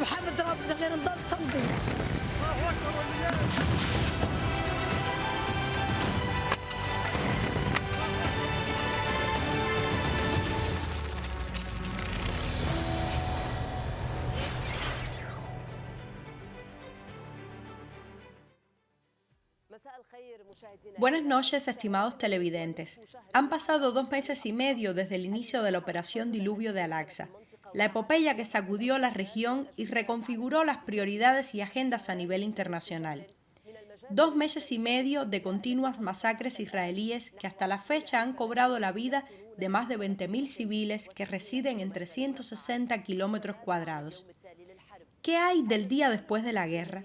بحمد ربنا غير نضل صمدين. Buenas noches, estimados televidentes. Han pasado 2 meses y medio desde el inicio de la Operación Diluvio de Al-Aqsa, la epopeya que sacudió la región y reconfiguró las prioridades y agendas a nivel internacional. 2 meses y medio de continuas masacres israelíes que hasta la fecha han cobrado la vida de más de 20.000 civiles que residen en 360 kilómetros cuadrados. ¿Qué hay del día después de la guerra?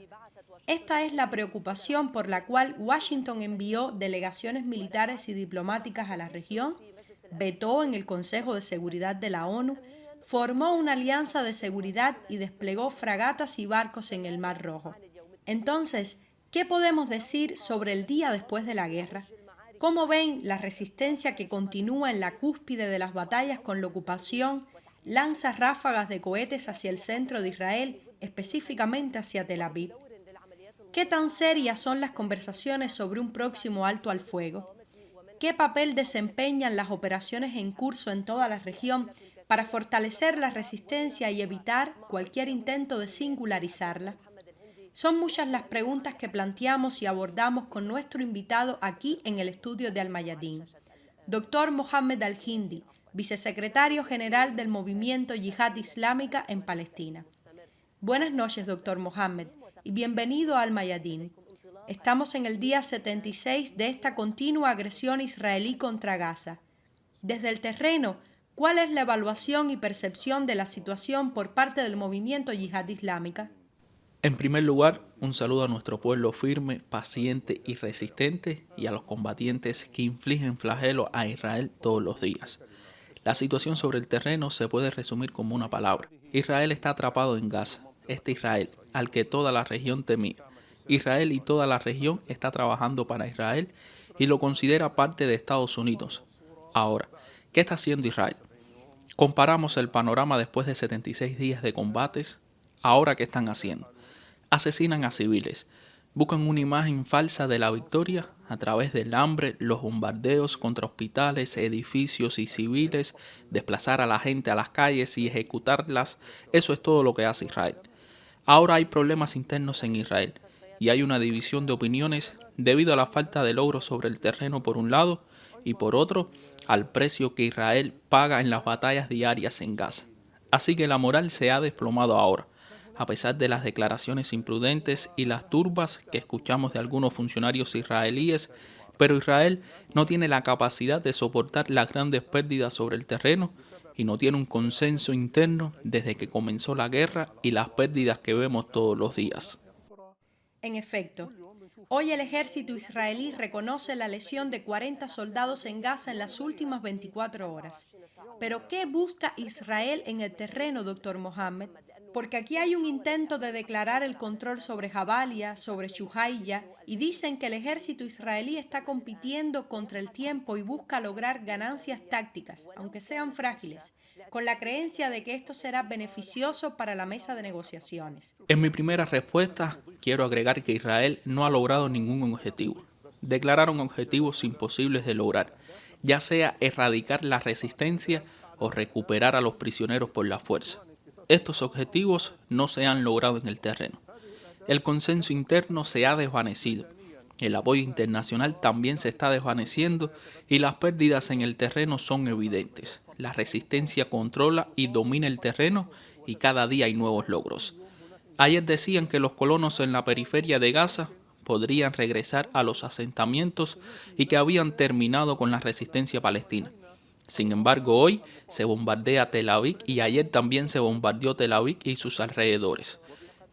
Esta es la preocupación por la cual Washington envió delegaciones militares y diplomáticas a la región, vetó en el Consejo de Seguridad de la ONU, formó una alianza de seguridad y desplegó fragatas y barcos en el Mar Rojo. Entonces, ¿qué podemos decir sobre el día después de la guerra? ¿Cómo ven la resistencia que continúa en la cúspide de las batallas con la ocupación, lanza ráfagas de cohetes hacia el centro de Israel, específicamente hacia Tel Aviv? ¿Qué tan serias son las conversaciones sobre un próximo alto al fuego? ¿Qué papel desempeñan las operaciones en curso en toda la región para fortalecer la resistencia y evitar cualquier intento de singularizarla? Son muchas las preguntas que planteamos y abordamos con nuestro invitado aquí en el estudio de Al-Mayadeen, Dr. Mohammed Al-Hindi, vicesecretario general del Movimiento Yihad Islámica en Palestina. Buenas noches, Dr. Mohammed, y bienvenido a Al-Mayadeen. Estamos en el día 76 de esta continua agresión israelí contra Gaza. Desde el terreno, ¿cuál es la evaluación y percepción de la situación por parte del movimiento Yihad Islámica? En primer lugar, un saludo a nuestro pueblo firme, paciente y resistente y a los combatientes que infligen flagelo a Israel todos los días. La situación sobre el terreno se puede resumir como una palabra. Israel está atrapado en Gaza. Este Israel, al que toda la región temía. Israel y toda la región está trabajando para Israel y lo considera parte de Estados Unidos. Ahora, ¿qué está haciendo Israel? Comparamos el panorama después de 76 días de combates. Ahora, ¿qué están haciendo? Asesinan a civiles. Buscan una imagen falsa de la victoria a través del hambre, los bombardeos contra hospitales, edificios y civiles, desplazar a la gente a las calles y ejecutarlas. Eso es todo lo que hace Israel. Ahora hay problemas internos en Israel y hay una división de opiniones debido a la falta de logros sobre el terreno por un lado y por otro al precio que Israel paga en las batallas diarias en Gaza. Así que la moral se ha desplomado ahora, a pesar de las declaraciones imprudentes y las turbas que escuchamos de algunos funcionarios israelíes, pero Israel no tiene la capacidad de soportar las grandes pérdidas sobre el terreno y no tiene un consenso interno desde que comenzó la guerra y las pérdidas que vemos todos los días. En efecto, hoy el ejército israelí reconoce la lesión de 40 soldados en Gaza en las últimas 24 horas. Pero ¿qué busca Israel en el terreno, Dr. Mohammed? Porque aquí hay un intento de declarar el control sobre Jabalia, sobre Shuhaya, y dicen que el ejército israelí está compitiendo contra el tiempo y busca lograr ganancias tácticas, aunque sean frágiles, con la creencia de que esto será beneficioso para la mesa de negociaciones. En mi primera respuesta, quiero agregar que Israel no ha logrado ningún objetivo. Declararon objetivos imposibles de lograr, ya sea erradicar la resistencia o recuperar a los prisioneros por la fuerza. Estos objetivos no se han logrado en el terreno. El consenso interno se ha desvanecido. El apoyo internacional también se está desvaneciendo y las pérdidas en el terreno son evidentes. La resistencia controla y domina el terreno y cada día hay nuevos logros. Ayer decían que los colonos en la periferia de Gaza podrían regresar a los asentamientos y que habían terminado con la resistencia palestina. Sin embargo, hoy se bombardea Tel Aviv y ayer también se bombardeó Tel Aviv y sus alrededores.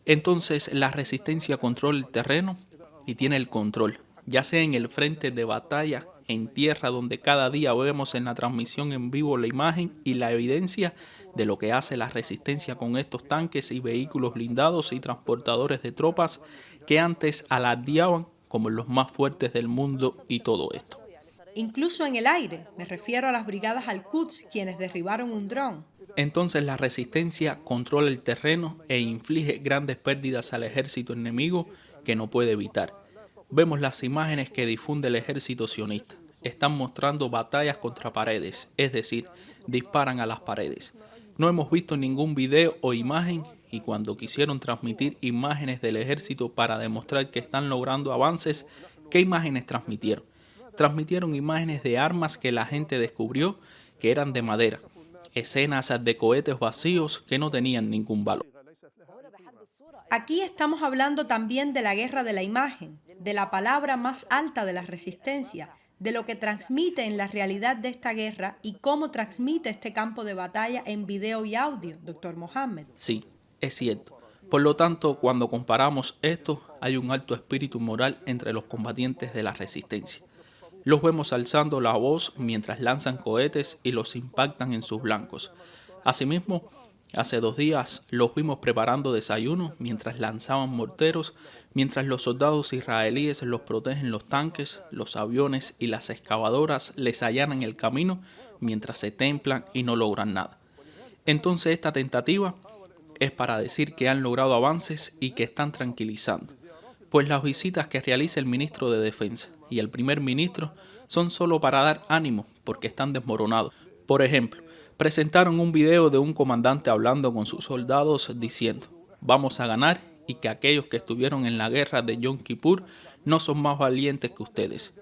Entonces, la resistencia controla el terreno y tiene el control, ya sea en el frente de batalla, en tierra, donde cada día vemos en la transmisión en vivo la imagen y la evidencia de lo que hace la resistencia con estos tanques y vehículos blindados y transportadores de tropas que antes alardeaban como los más fuertes del mundo y todo esto. Incluso en el aire, me refiero a las brigadas Al-Quds, quienes derribaron un dron. Entonces la resistencia controla el terreno e inflige grandes pérdidas al ejército enemigo que no puede evitar. Vemos las imágenes que difunde el ejército sionista. Están mostrando batallas contra paredes, es decir, disparan a las paredes. No hemos visto ningún video o imagen y cuando quisieron transmitir imágenes del ejército para demostrar que están logrando avances, ¿qué imágenes transmitieron? Transmitieron imágenes de armas que la gente descubrió que eran de madera, escenas de cohetes vacíos que no tenían ningún valor. Aquí estamos hablando también de la guerra de la imagen, de la palabra más alta de la resistencia, de lo que transmite en la realidad de esta guerra y cómo transmite este campo de batalla en video y audio, doctor Mohammed. Sí, es cierto. Por lo tanto, cuando comparamos esto, hay un alto espíritu moral entre los combatientes de la resistencia. Los vemos alzando la voz mientras lanzan cohetes y los impactan en sus blancos. Asimismo, hace 2 días los vimos preparando desayuno mientras lanzaban morteros, mientras los soldados israelíes los protegen los tanques, los aviones y las excavadoras les allanan el camino mientras se templan y no logran nada. Entonces esta tentativa es para decir que han logrado avances y que están tranquilizando, pues las visitas que realiza el ministro de Defensa y el primer ministro son solo para dar ánimo porque están desmoronados. Por ejemplo, presentaron un video de un comandante hablando con sus soldados diciendo: vamos a ganar y que aquellos que estuvieron en la guerra de Yom Kippur no son más valientes que ustedes.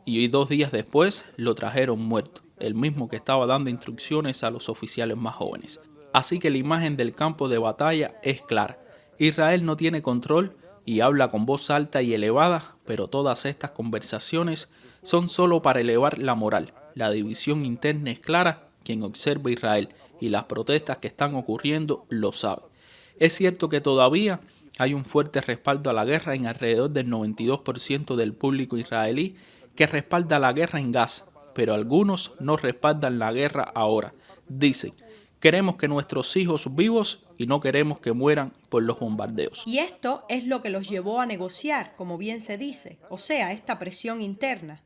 Y 2 días después lo trajeron muerto, el mismo que estaba dando instrucciones a los oficiales más jóvenes. Así que la imagen del campo de batalla es clara. Israel no tiene control y habla con voz alta y elevada, pero todas estas conversaciones son solo para elevar la moral. La división interna es clara, quien observa Israel y las protestas que están ocurriendo lo sabe. Es cierto que todavía hay un fuerte respaldo a la guerra en alrededor del 92% del público israelí que respalda la guerra en Gaza, pero algunos no respaldan la guerra ahora. Dicen: queremos que nuestros hijos vivos y no queremos que mueran por los bombardeos. Y esto es lo que los llevó a negociar, como bien se dice, o sea, esta presión interna.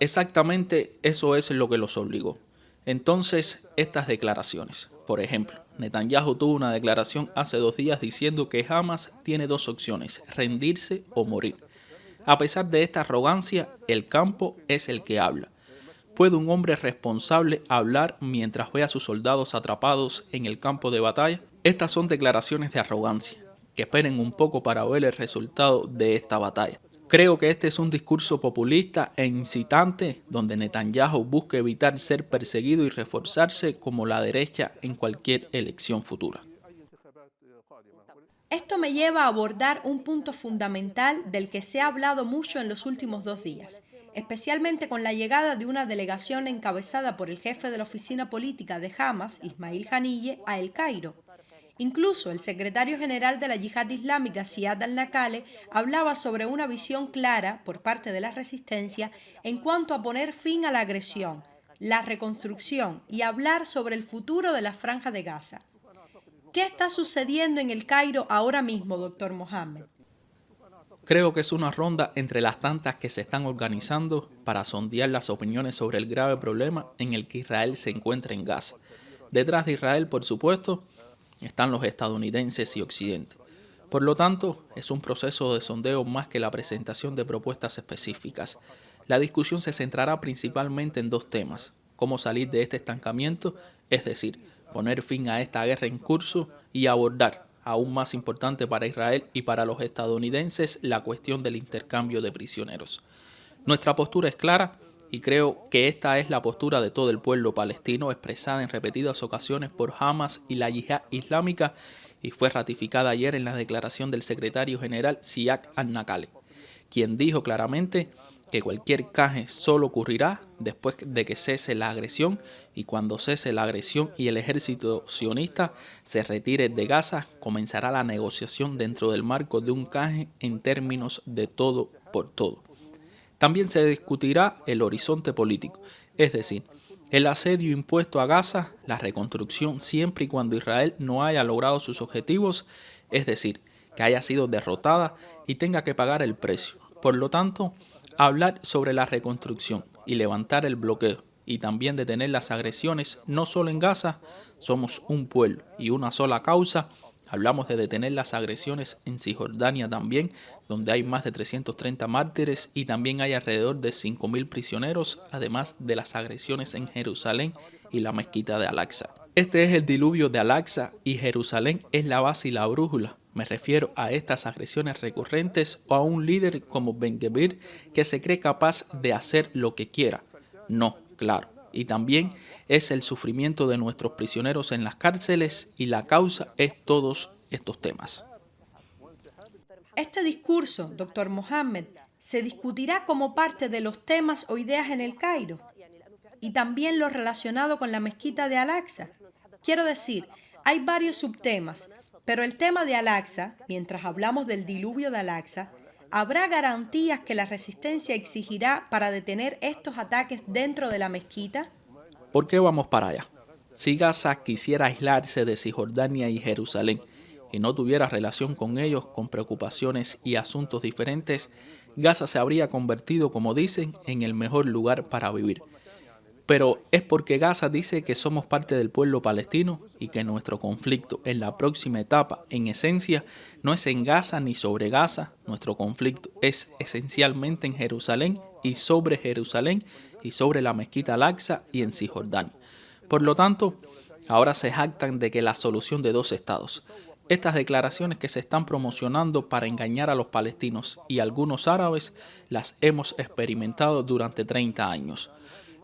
Exactamente eso es lo que los obligó. Entonces, estas declaraciones. Por ejemplo, Netanyahu tuvo una declaración hace 2 días diciendo que Hamas tiene 2 opciones: rendirse o morir. A pesar de esta arrogancia, el campo es el que habla. ¿Puede un hombre responsable hablar mientras ve a sus soldados atrapados en el campo de batalla? Estas son declaraciones de arrogancia. Que esperen un poco para ver el resultado de esta batalla. Creo que este es un discurso populista e incitante donde Netanyahu busca evitar ser perseguido y reforzarse como la derecha en cualquier elección futura. Esto me lleva a abordar un punto fundamental del que se ha hablado mucho en los últimos 2 días, especialmente con la llegada de una delegación encabezada por el jefe de la oficina política de Hamas, Ismail Haniyeh, a El Cairo. Incluso el secretario general de la Yihad Islámica, Ziad al-Nakale, hablaba sobre una visión clara por parte de la resistencia en cuanto a poner fin a la agresión, la reconstrucción y hablar sobre el futuro de la Franja de Gaza. ¿Qué está sucediendo en El Cairo ahora mismo, doctor Mohammed? Creo que es una ronda entre las tantas que se están organizando para sondear las opiniones sobre el grave problema en el que Israel se encuentra en Gaza. Detrás de Israel, por supuesto, están los estadounidenses y Occidente. Por lo tanto, es un proceso de sondeo más que la presentación de propuestas específicas. La discusión se centrará principalmente en 2 temas: cómo salir de este estancamiento, es decir, poner fin a esta guerra en curso, y abordar, aún más importante para Israel y para los estadounidenses, la cuestión del intercambio de prisioneros. Nuestra postura es clara y creo que esta es la postura de todo el pueblo palestino, expresada en repetidas ocasiones por Hamas y la Yihad Islámica, y fue ratificada ayer en la declaración del secretario general Ziad al-Nakale, quien dijo claramente que cualquier canje solo ocurrirá después de que cese la agresión, y cuando cese la agresión y el ejército sionista se retire de Gaza, comenzará la negociación dentro del marco de un canje en términos de todo por todo. También se discutirá el horizonte político, es decir, el asedio impuesto a Gaza, la reconstrucción siempre y cuando Israel no haya logrado sus objetivos, es decir, que haya sido derrotada y tenga que pagar el precio. Por lo tanto, hablar sobre la reconstrucción y levantar el bloqueo y también detener las agresiones, no solo en Gaza. Somos un pueblo y una sola causa. Hablamos de detener las agresiones en Cisjordania también, donde hay más de 330 mártires y también hay alrededor de 5.000 prisioneros, además de las agresiones en Jerusalén y la mezquita de Al-Aqsa. Este es el diluvio de Al-Aqsa y Jerusalén es la base y la brújula. Me refiero a estas agresiones recurrentes o a un líder como Ben-Gvir que se cree capaz de hacer lo que quiera. No, claro. Y también es el sufrimiento de nuestros prisioneros en las cárceles y la causa es todos estos temas. Este discurso, doctor Mohammed, se discutirá como parte de los temas o ideas en el Cairo y también lo relacionado con la mezquita de Al-Aqsa. Quiero decir, hay varios subtemas, pero el tema de Al-Aqsa, mientras hablamos del diluvio de Al-Aqsa, ¿habrá garantías que la resistencia exigirá para detener estos ataques dentro de la mezquita? ¿Por qué vamos para allá? Si Gaza quisiera aislarse de Cisjordania y Jerusalén y no tuviera relación con ellos, con preocupaciones y asuntos diferentes, Gaza se habría convertido, como dicen, en el mejor lugar para vivir. Pero es porque Gaza dice que somos parte del pueblo palestino y que nuestro conflicto en la próxima etapa, en esencia, no es en Gaza ni sobre Gaza. Nuestro conflicto es esencialmente en Jerusalén y sobre la mezquita Al-Aqsa y en Cisjordania. Por lo tanto, ahora se jactan de que la solución de dos estados. Estas declaraciones que se están promocionando para engañar a los palestinos y algunos árabes las hemos experimentado durante 30 años.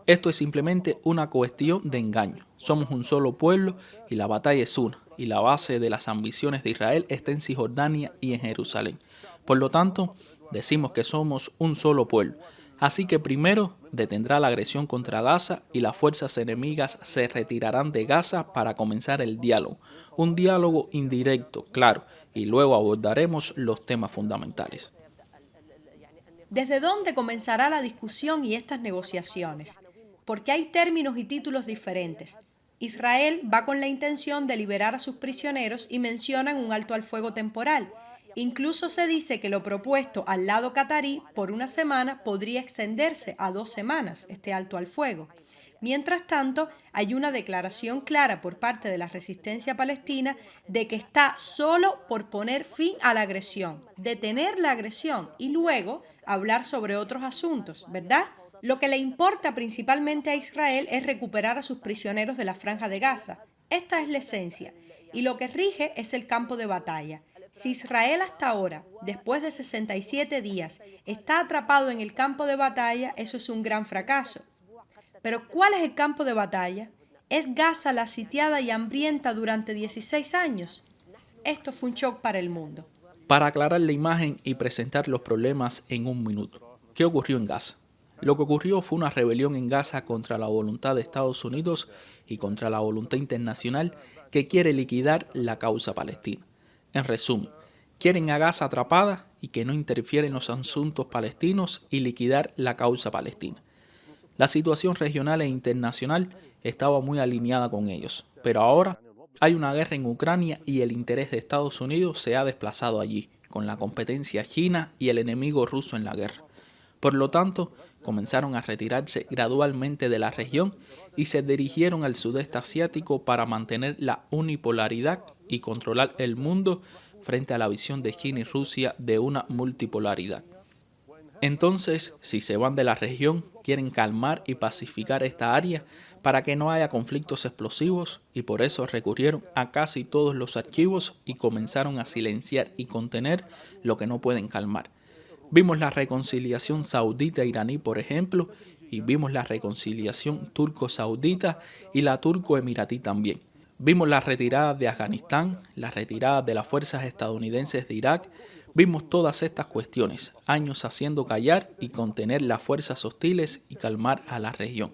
Esto es simplemente una cuestión de engaño. Somos un solo pueblo y la batalla es una, y la base de las ambiciones de Israel está en Cisjordania y en Jerusalén. Por lo tanto, decimos que somos un solo pueblo. Así que primero detendrá la agresión contra Gaza y las fuerzas enemigas se retirarán de Gaza para comenzar el diálogo. Un diálogo indirecto, claro, y luego abordaremos los temas fundamentales. ¿Desde dónde comenzará la discusión y estas negociaciones? Porque hay términos y títulos diferentes. Israel va con la intención de liberar a sus prisioneros y mencionan un alto al fuego temporal. Incluso se dice que lo propuesto al lado catarí por una semana podría extenderse a 2 semanas, este alto al fuego. Mientras tanto, hay una declaración clara por parte de la resistencia palestina de que está solo por poner fin a la agresión, detener la agresión y luego hablar sobre otros asuntos, ¿verdad? Lo que le importa principalmente a Israel es recuperar a sus prisioneros de la Franja de Gaza. Esta es la esencia, y lo que rige es el campo de batalla. Si Israel hasta ahora, después de 67 días, está atrapado en el campo de batalla, eso es un gran fracaso. Pero ¿cuál es el campo de batalla? ¿Es Gaza la sitiada y hambrienta durante 16 años? Esto fue un shock para el mundo. Para aclarar la imagen y presentar los problemas en un minuto, ¿qué ocurrió en Gaza? Lo que ocurrió fue una rebelión en Gaza contra la voluntad de Estados Unidos y contra la voluntad internacional que quiere liquidar la causa palestina. En resumen, quieren a Gaza atrapada y que no interfiera en los asuntos palestinos y liquidar la causa palestina. La situación regional e internacional estaba muy alineada con ellos, pero ahora hay una guerra en Ucrania y el interés de Estados Unidos se ha desplazado allí, con la competencia china y el enemigo ruso en la guerra. Por lo tanto, comenzaron a retirarse gradualmente de la región y se dirigieron al sudeste asiático para mantener la unipolaridad y controlar el mundo frente a la visión de China y Rusia de una multipolaridad. Entonces, si se van de la región, quieren calmar y pacificar esta área para que no haya conflictos explosivos y por eso recurrieron a casi todos los archivos y comenzaron a silenciar y contener lo que no pueden calmar. Vimos la reconciliación saudita-iraní, por ejemplo, y vimos la reconciliación turco-saudita y la turco-emiratí también. Vimos la retirada de Afganistán, la retirada de las fuerzas estadounidenses de Irak. Vimos todas estas cuestiones, años haciendo callar y contener las fuerzas hostiles y calmar a la región.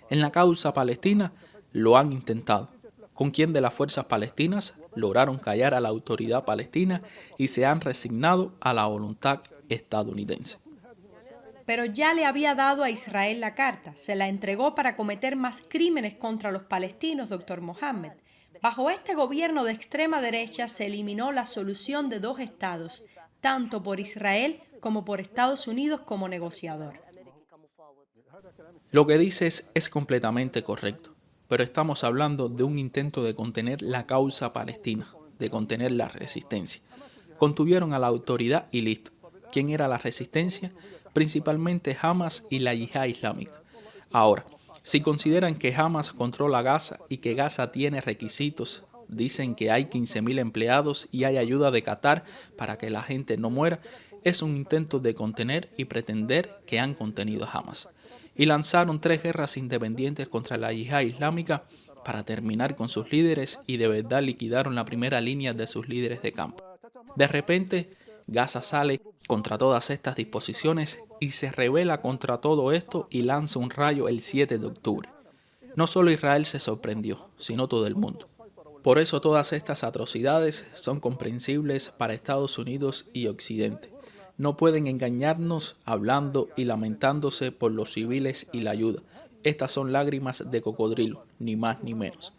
En la causa palestina lo han intentado. ¿Con quién de las fuerzas palestinas lograron callar a la autoridad palestina y se han resignado a la voluntad estadounidense? Pero ya le había dado a Israel la carta, se la entregó para cometer más crímenes contra los palestinos, doctor Mohammed. Bajo este gobierno de extrema derecha se eliminó la solución de 2 estados, tanto por Israel como por Estados Unidos como negociador. Lo que dices es completamente correcto, pero estamos hablando de un intento de contener la causa palestina, de contener la resistencia. Contuvieron a la autoridad y listo. ¿Quién era la resistencia? Principalmente Hamas y la Yihad Islámica. Ahora, si consideran que Hamas controla Gaza y que Gaza tiene requisitos, dicen que hay 15.000 empleados y hay ayuda de Qatar para que la gente no muera, es un intento de contener y pretender que han contenido a Hamas. Y lanzaron 3 guerras independientes contra la Yihad Islámica para terminar con sus líderes y de verdad liquidaron la primera línea de sus líderes de campo. De repente, Gaza sale contra todas estas disposiciones y se rebela contra todo esto y lanza un rayo el 7 de octubre. No solo Israel se sorprendió, sino todo el mundo. Por eso todas estas atrocidades son comprensibles para Estados Unidos y Occidente. No pueden engañarnos hablando y lamentándose por los civiles y la ayuda. Estas son lágrimas de cocodrilo, ni más ni menos.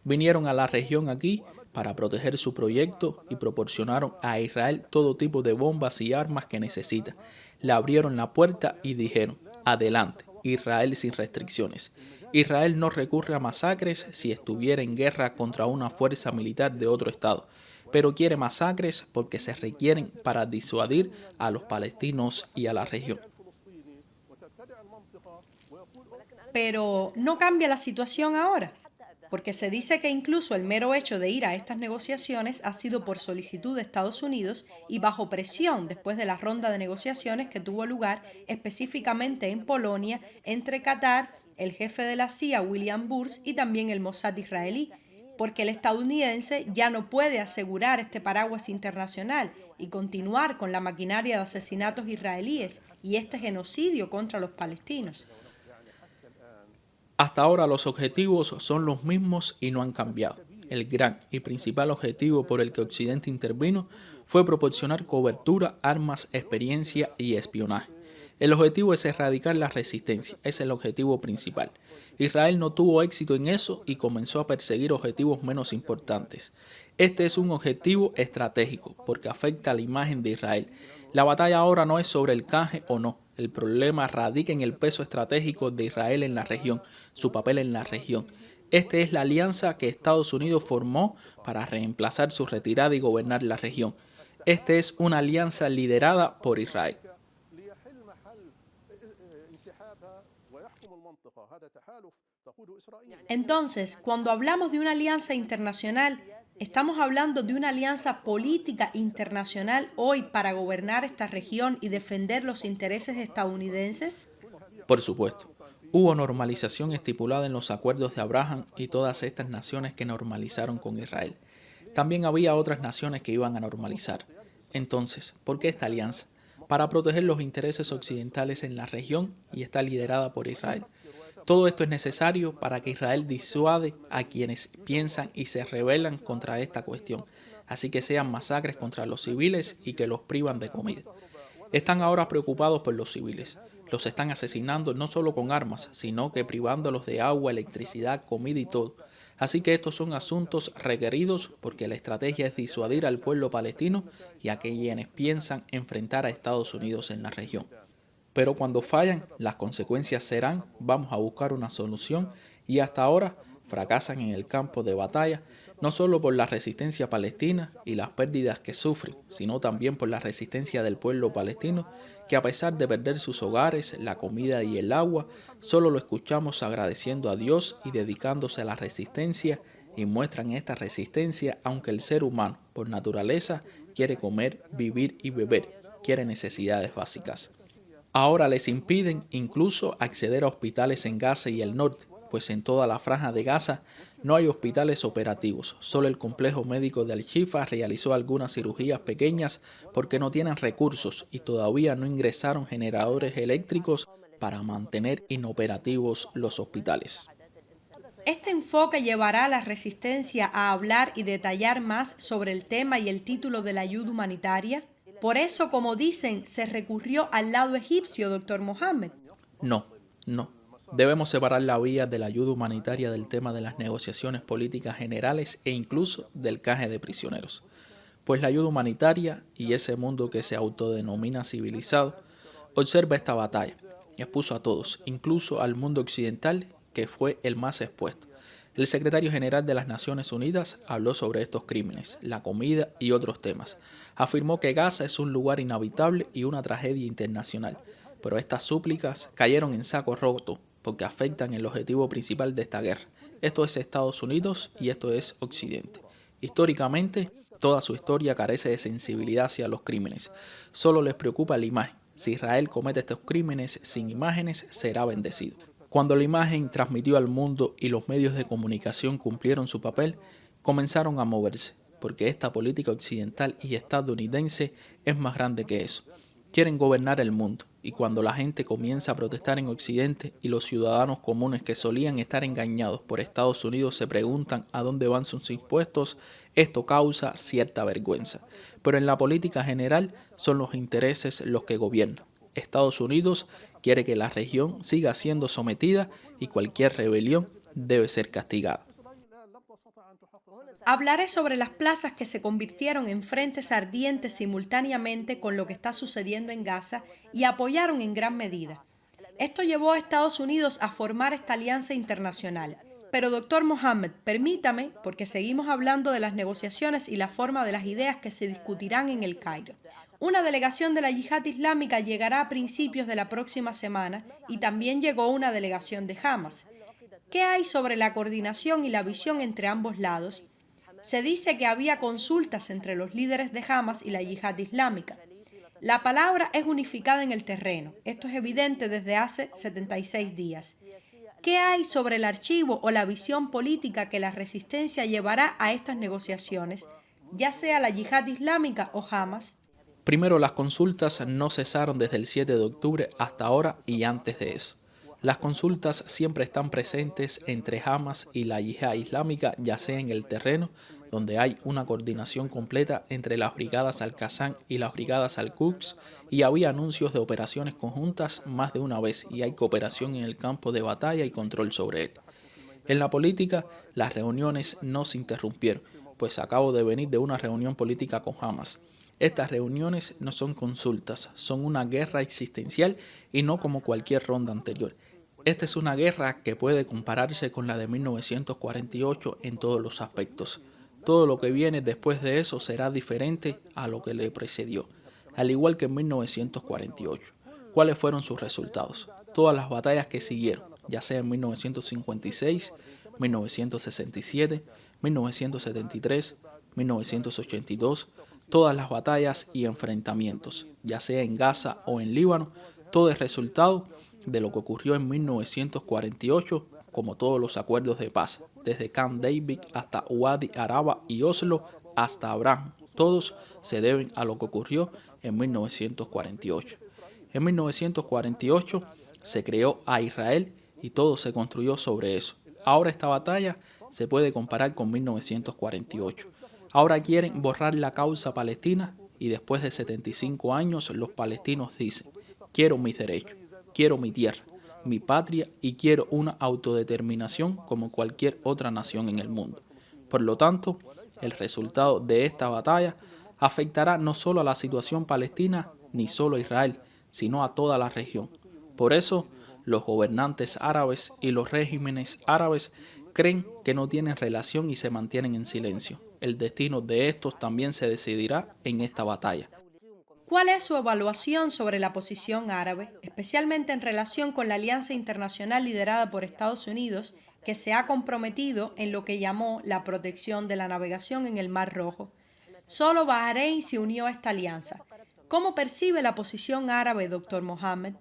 Vinieron a la región aquí para proteger su proyecto y proporcionaron a Israel todo tipo de bombas y armas que necesita. Le abrieron la puerta y dijeron, adelante, Israel sin restricciones. Israel no recurre a masacres si estuviera en guerra contra una fuerza militar de otro estado, pero quiere masacres porque se requieren para disuadir a los palestinos y a la región. Pero ¿no cambia la situación ahora? Porque se dice que incluso el mero hecho de ir a estas negociaciones ha sido por solicitud de Estados Unidos y bajo presión después de la ronda de negociaciones que tuvo lugar específicamente en Polonia entre Qatar, el jefe de la CIA, William Burns, y también el Mossad israelí, porque el estadounidense ya no puede asegurar este paraguas internacional y continuar con la maquinaria de asesinatos israelíes y este genocidio contra los palestinos. Hasta ahora los objetivos son los mismos y no han cambiado. El gran y principal objetivo por el que Occidente intervino fue proporcionar cobertura, armas, experiencia y espionaje. El objetivo es erradicar la resistencia, es el objetivo principal. Israel no tuvo éxito en eso y comenzó a perseguir objetivos menos importantes. Este es un objetivo estratégico porque afecta a la imagen de Israel. La batalla ahora no es sobre el canje o no. El problema radica en el peso estratégico de Israel en la región, su papel en la región. Esta es la alianza que Estados Unidos formó para reemplazar su retirada y gobernar la región. Esta es una alianza liderada por Israel. Entonces, cuando hablamos de una alianza internacional, ¿estamos hablando de una alianza política internacional hoy para gobernar esta región y defender los intereses estadounidenses? Por supuesto, hubo normalización estipulada en los acuerdos de Abraham y todas estas naciones que normalizaron con Israel. También había otras naciones que iban a normalizar. Entonces, ¿por qué esta alianza? Para proteger los intereses occidentales en la región y está liderada por Israel. Todo esto es necesario para que Israel disuade a quienes piensan y se rebelan contra esta cuestión, así que sean masacres contra los civiles y que los privan de comida. Están ahora preocupados por los civiles. Los están asesinando no solo con armas, sino que privándolos de agua, electricidad, comida y todo. Así que estos son asuntos requeridos porque la estrategia es disuadir al pueblo palestino y a quienes piensan enfrentar a Estados Unidos en la región. Pero cuando fallan, las consecuencias serán, vamos a buscar una solución y hasta ahora fracasan en el campo de batalla, no solo por la resistencia palestina y las pérdidas que sufren, sino también por la resistencia del pueblo palestino, que a pesar de perder sus hogares, la comida y el agua, solo lo escuchamos agradeciendo a Dios y dedicándose a la resistencia y muestran esta resistencia aunque el ser humano, por naturaleza, quiere comer, vivir y beber, quiere necesidades básicas. Ahora les impiden incluso acceder a hospitales en Gaza y el norte, pues en toda la franja de Gaza no hay hospitales operativos. Solo el complejo médico de Al-Shifa realizó algunas cirugías pequeñas porque no tienen recursos y todavía no ingresaron generadores eléctricos para mantener inoperativos los hospitales. Este enfoque llevará a la resistencia a hablar y detallar más sobre el tema y el título de la ayuda humanitaria. Por eso, como dicen, se recurrió al lado egipcio, doctor Mohammed. No. Debemos separar la vía de la ayuda humanitaria del tema de las negociaciones políticas generales e incluso del canje de prisioneros. Pues la ayuda humanitaria y ese mundo que se autodenomina civilizado observa esta batalla. expuso a todos, incluso al mundo occidental, que fue el más expuesto. El secretario general de las Naciones Unidas habló sobre estos crímenes, la comida y otros temas. Afirmó que Gaza es un lugar inhabitable y una tragedia internacional, pero estas súplicas cayeron en saco roto porque afectan el objetivo principal de esta guerra. Esto es Estados Unidos y esto es Occidente. Históricamente, toda su historia carece de sensibilidad hacia los crímenes. Solo les preocupa la imagen. Si Israel comete estos crímenes sin imágenes, será bendecido. Cuando la imagen transmitió al mundo y los medios de comunicación cumplieron su papel, comenzaron a moverse, porque esta política occidental y estadounidense es más grande que eso. Quieren gobernar el mundo, y cuando la gente comienza a protestar en Occidente y los ciudadanos comunes que solían estar engañados por Estados Unidos se preguntan a dónde van sus impuestos, esto causa cierta vergüenza. Pero en la política general son los intereses los que gobiernan. Estados Unidos quiere que la región siga siendo sometida y cualquier rebelión debe ser castigada. Hablaré sobre las plazas que se convirtieron en frentes ardientes simultáneamente con lo que está sucediendo en Gaza y apoyaron en gran medida. Esto llevó a Estados Unidos a formar esta alianza internacional. Pero, doctor Mohammed, permítame, porque seguimos hablando de las negociaciones y la forma de las ideas que se discutirán en el Cairo. Una delegación de la Yihad Islámica llegará a principios de la próxima semana y también llegó una delegación de Hamas. ¿Qué hay sobre la coordinación y la visión entre ambos lados? Se dice que había consultas entre los líderes de Hamas y la Yihad Islámica. La palabra es unificada en el terreno. Esto es evidente desde hace 76 días. ¿Qué hay sobre el archivo o la visión política que la resistencia llevará a estas negociaciones, ya sea la Yihad Islámica o Hamas? Primero, las consultas no cesaron desde el 7 de octubre hasta ahora y antes de eso. Las consultas siempre están presentes entre Hamas y la Yihad Islámica, ya sea en el terreno, donde hay una coordinación completa entre las brigadas Al-Qassam y las brigadas Al-Quds, y había anuncios de operaciones conjuntas más de una vez, y hay cooperación en el campo de batalla y control sobre él. En la política, las reuniones no se interrumpieron, pues acabo de venir de una reunión política con Hamas. Estas reuniones no son consultas, son una guerra existencial y no como cualquier ronda anterior. Esta es una guerra que puede compararse con la de 1948 en todos los aspectos. Todo lo que viene después de eso será diferente a lo que le precedió, al igual que en 1948. ¿Cuáles fueron sus resultados? Todas las batallas que siguieron, ya sea en 1956, 1967, 1973, 1982, todas las batallas y enfrentamientos, ya sea en Gaza o en Líbano, todo es resultado de lo que ocurrió en 1948, como todos los acuerdos de paz, desde Camp David hasta Wadi Araba y Oslo hasta Abraham, todos se deben a lo que ocurrió en 1948. En 1948 se creó a Israel y todo se construyó sobre eso. Ahora esta batalla se puede comparar con 1948. Ahora quieren borrar la causa palestina y después de 75 años los palestinos dicen: quiero mis derechos, quiero mi tierra, mi patria y quiero una autodeterminación como cualquier otra nación en el mundo. Por lo tanto, el resultado de esta batalla afectará no solo a la situación palestina ni solo a Israel, sino a toda la región. Por eso, los gobernantes árabes y los regímenes árabes creen que no tienen relación y se mantienen en silencio. El destino de estos también se decidirá en esta batalla. ¿Cuál es su evaluación sobre la posición árabe, especialmente en relación con la alianza internacional liderada por Estados Unidos, que se ha comprometido en lo que llamó la protección de la navegación en el Mar Rojo? Solo Bahrein se unió a esta alianza. ¿Cómo percibe la posición árabe, doctor Mohammed?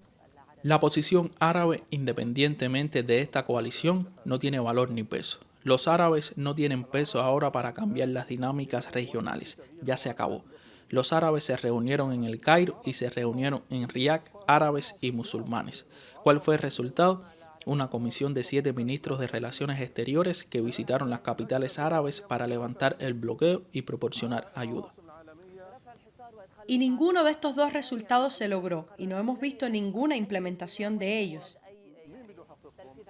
La posición árabe, independientemente de esta coalición, no tiene valor ni peso. Los árabes no tienen peso ahora para cambiar las dinámicas regionales. Ya se acabó. Los árabes se reunieron en el Cairo y se reunieron en Riad, árabes y musulmanes. ¿Cuál fue el resultado? Una comisión de 7 ministros de Relaciones Exteriores que visitaron las capitales árabes para levantar el bloqueo y proporcionar ayuda. Y ninguno de estos dos resultados se logró, y no hemos visto ninguna implementación de ellos.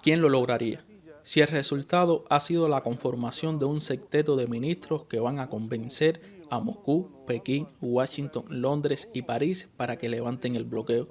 ¿Quién lo lograría? Si el resultado ha sido la conformación de un sexteto de ministros que van a convencer a Moscú, Pekín, Washington, Londres y París para que levanten el bloqueo.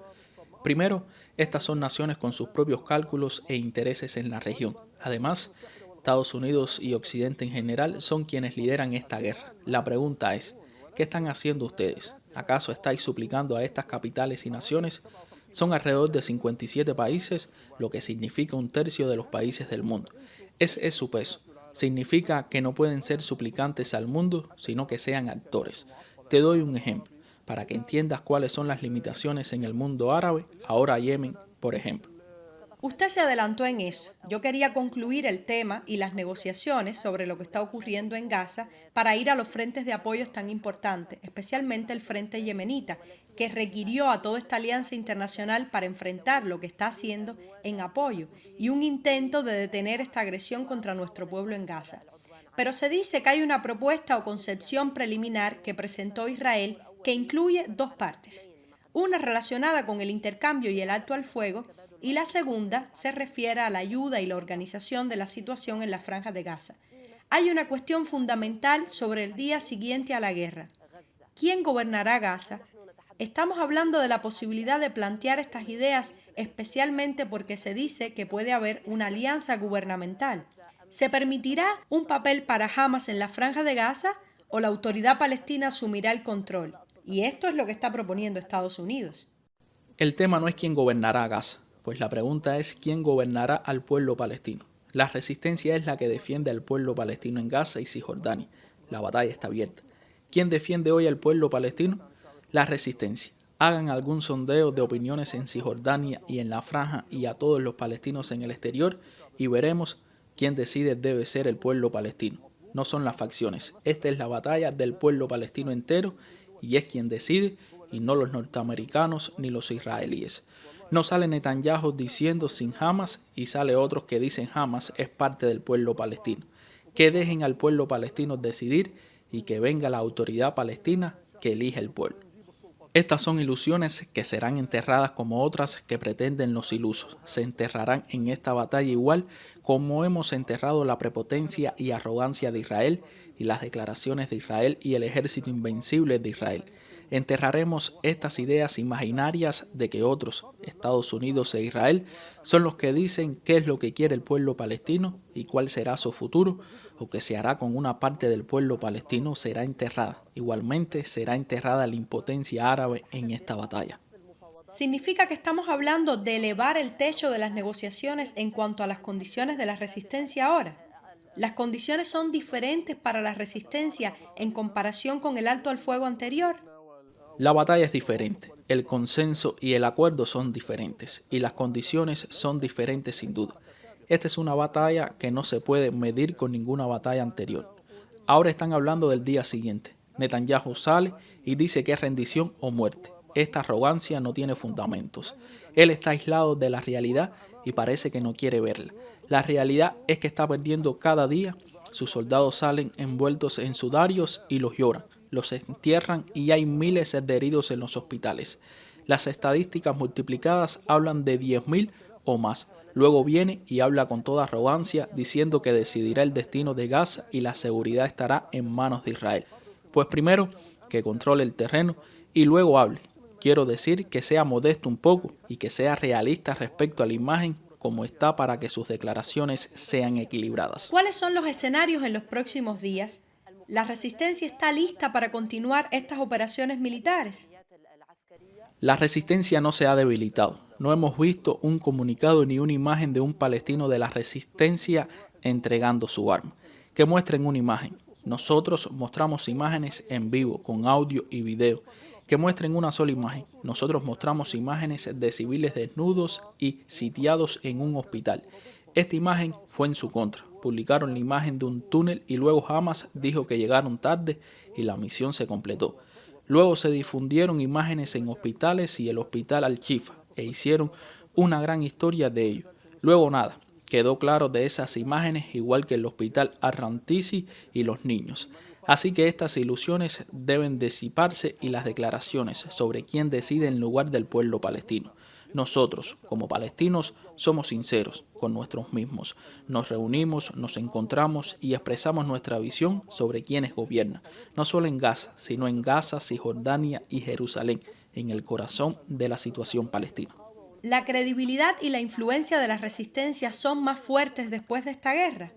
Primero, estas son naciones con sus propios cálculos e intereses en la región. Además, Estados Unidos y Occidente en general son quienes lideran esta guerra. La pregunta es, ¿qué están haciendo ustedes? ¿Acaso estáis suplicando a estas capitales y naciones? Son alrededor de 57 países, lo que significa un tercio de los países del mundo. Ese es su peso. Significa que no pueden ser suplicantes al mundo, sino que sean actores. Te doy un ejemplo, para que entiendas cuáles son las limitaciones en el mundo árabe, ahora Yemen, por ejemplo. Usted se adelantó en eso. Yo quería concluir el tema y las negociaciones sobre lo que está ocurriendo en Gaza para ir a los frentes de apoyos tan importantes, especialmente el frente yemenita, que requirió a toda esta alianza internacional para enfrentar lo que está haciendo en apoyo y un intento de detener esta agresión contra nuestro pueblo en Gaza. Pero se dice que hay una propuesta o concepción preliminar que presentó Israel que incluye dos partes. Una relacionada con el intercambio y el alto al fuego, y la segunda se refiere a la ayuda y la organización de la situación en la Franja de Gaza. Hay una cuestión fundamental sobre el día siguiente a la guerra. ¿Quién gobernará Gaza? Estamos hablando de la posibilidad de plantear estas ideas, especialmente porque se dice que puede haber una alianza gubernamental. ¿Se permitirá un papel para Hamas en la Franja de Gaza o la autoridad palestina asumirá el control? Y esto es lo que está proponiendo Estados Unidos. El tema no es quién gobernará Gaza, pues la pregunta es quién gobernará al pueblo palestino. La resistencia es la que defiende al pueblo palestino en Gaza y Cisjordania. La batalla está abierta. ¿Quién defiende hoy al pueblo palestino? La resistencia. Hagan algún sondeo de opiniones en Cisjordania y en la Franja y a todos los palestinos en el exterior y veremos quién decide debe ser el pueblo palestino. No son las facciones. Esta es la batalla del pueblo palestino entero y es quien decide y no los norteamericanos ni los israelíes. No sale Netanyahu diciendo sin Hamas y sale otros que dicen Hamas es parte del pueblo palestino. Que dejen al pueblo palestino decidir y que venga la autoridad palestina que elige el pueblo. Estas son ilusiones que serán enterradas como otras que pretenden los ilusos. Se enterrarán en esta batalla igual como hemos enterrado la prepotencia y arrogancia de Israel y las declaraciones de Israel y el ejército invencible de Israel. Enterraremos estas ideas imaginarias de que otros, Estados Unidos e Israel, son los que dicen qué es lo que quiere el pueblo palestino y cuál será su futuro, o que se hará con una parte del pueblo palestino será enterrada. Igualmente será enterrada la impotencia árabe en esta batalla. ¿Significa que estamos hablando de elevar el techo de las negociaciones en cuanto a las condiciones de la resistencia ahora? ¿Las condiciones son diferentes para la resistencia en comparación con el alto al fuego anterior? La batalla es diferente, el consenso y el acuerdo son diferentes y las condiciones son diferentes sin duda. Esta es una batalla que no se puede medir con ninguna batalla anterior. Ahora están hablando del día siguiente. Netanyahu sale y dice que es rendición o muerte. Esta arrogancia no tiene fundamentos. Él está aislado de la realidad y parece que no quiere verla. La realidad es que está perdiendo cada día. Sus soldados salen envueltos en sudarios y los lloran. Los entierran y hay miles de heridos en los hospitales. Las estadísticas multiplicadas hablan de 10.000 o más. Luego viene y habla con toda arrogancia diciendo que decidirá el destino de Gaza y la seguridad estará en manos de Israel. Pues primero que controle el terreno y luego hable. Quiero decir que sea modesto un poco y que sea realista respecto a la imagen como está para que sus declaraciones sean equilibradas. ¿Cuáles son los escenarios en los próximos días? ¿La resistencia está lista para continuar estas operaciones militares? La resistencia no se ha debilitado. No hemos visto un comunicado ni una imagen de un palestino de la resistencia entregando su arma. Que muestren una imagen. Nosotros mostramos imágenes en vivo, con audio y video. Que muestren una sola imagen. Nosotros mostramos imágenes de civiles desnudos y sitiados en un hospital. Esta imagen fue en su contra. Publicaron la imagen de un túnel y luego Hamas dijo que llegaron tarde y la misión se completó. Luego se difundieron imágenes en hospitales y el hospital Al-Shifa e hicieron una gran historia de ello. Luego nada, quedó claro de esas imágenes igual que el hospital Ar-Rantisi y los niños. Así que estas ilusiones deben disiparse y las declaraciones sobre quién decide en lugar del pueblo palestino. Nosotros, como palestinos, somos sinceros con nosotros mismos. Nos reunimos, nos encontramos y expresamos nuestra visión sobre quiénes gobiernan, no solo en Gaza, sino en Gaza, Cisjordania y Jerusalén, en el corazón de la situación palestina. ¿La credibilidad y la influencia de la resistencia son más fuertes después de esta guerra?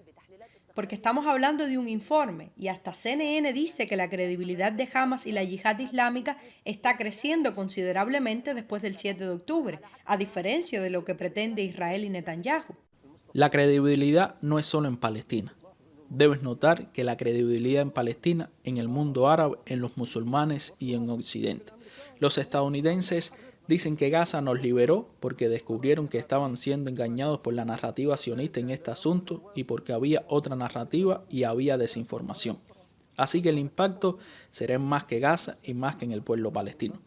Porque estamos hablando de un informe y hasta CNN dice que la credibilidad de Hamas y la yihad islámica está creciendo considerablemente después del 7 de octubre, a diferencia de lo que pretende Israel y Netanyahu. La credibilidad no es solo en Palestina. Debes notar que la credibilidad en Palestina, en el mundo árabe, en los musulmanes y en Occidente. Los estadounidenses dicen que Gaza nos liberó porque descubrieron que estaban siendo engañados por la narrativa sionista en este asunto y porque había otra narrativa y había desinformación. Así que el impacto será en más que Gaza y más que en el pueblo palestino.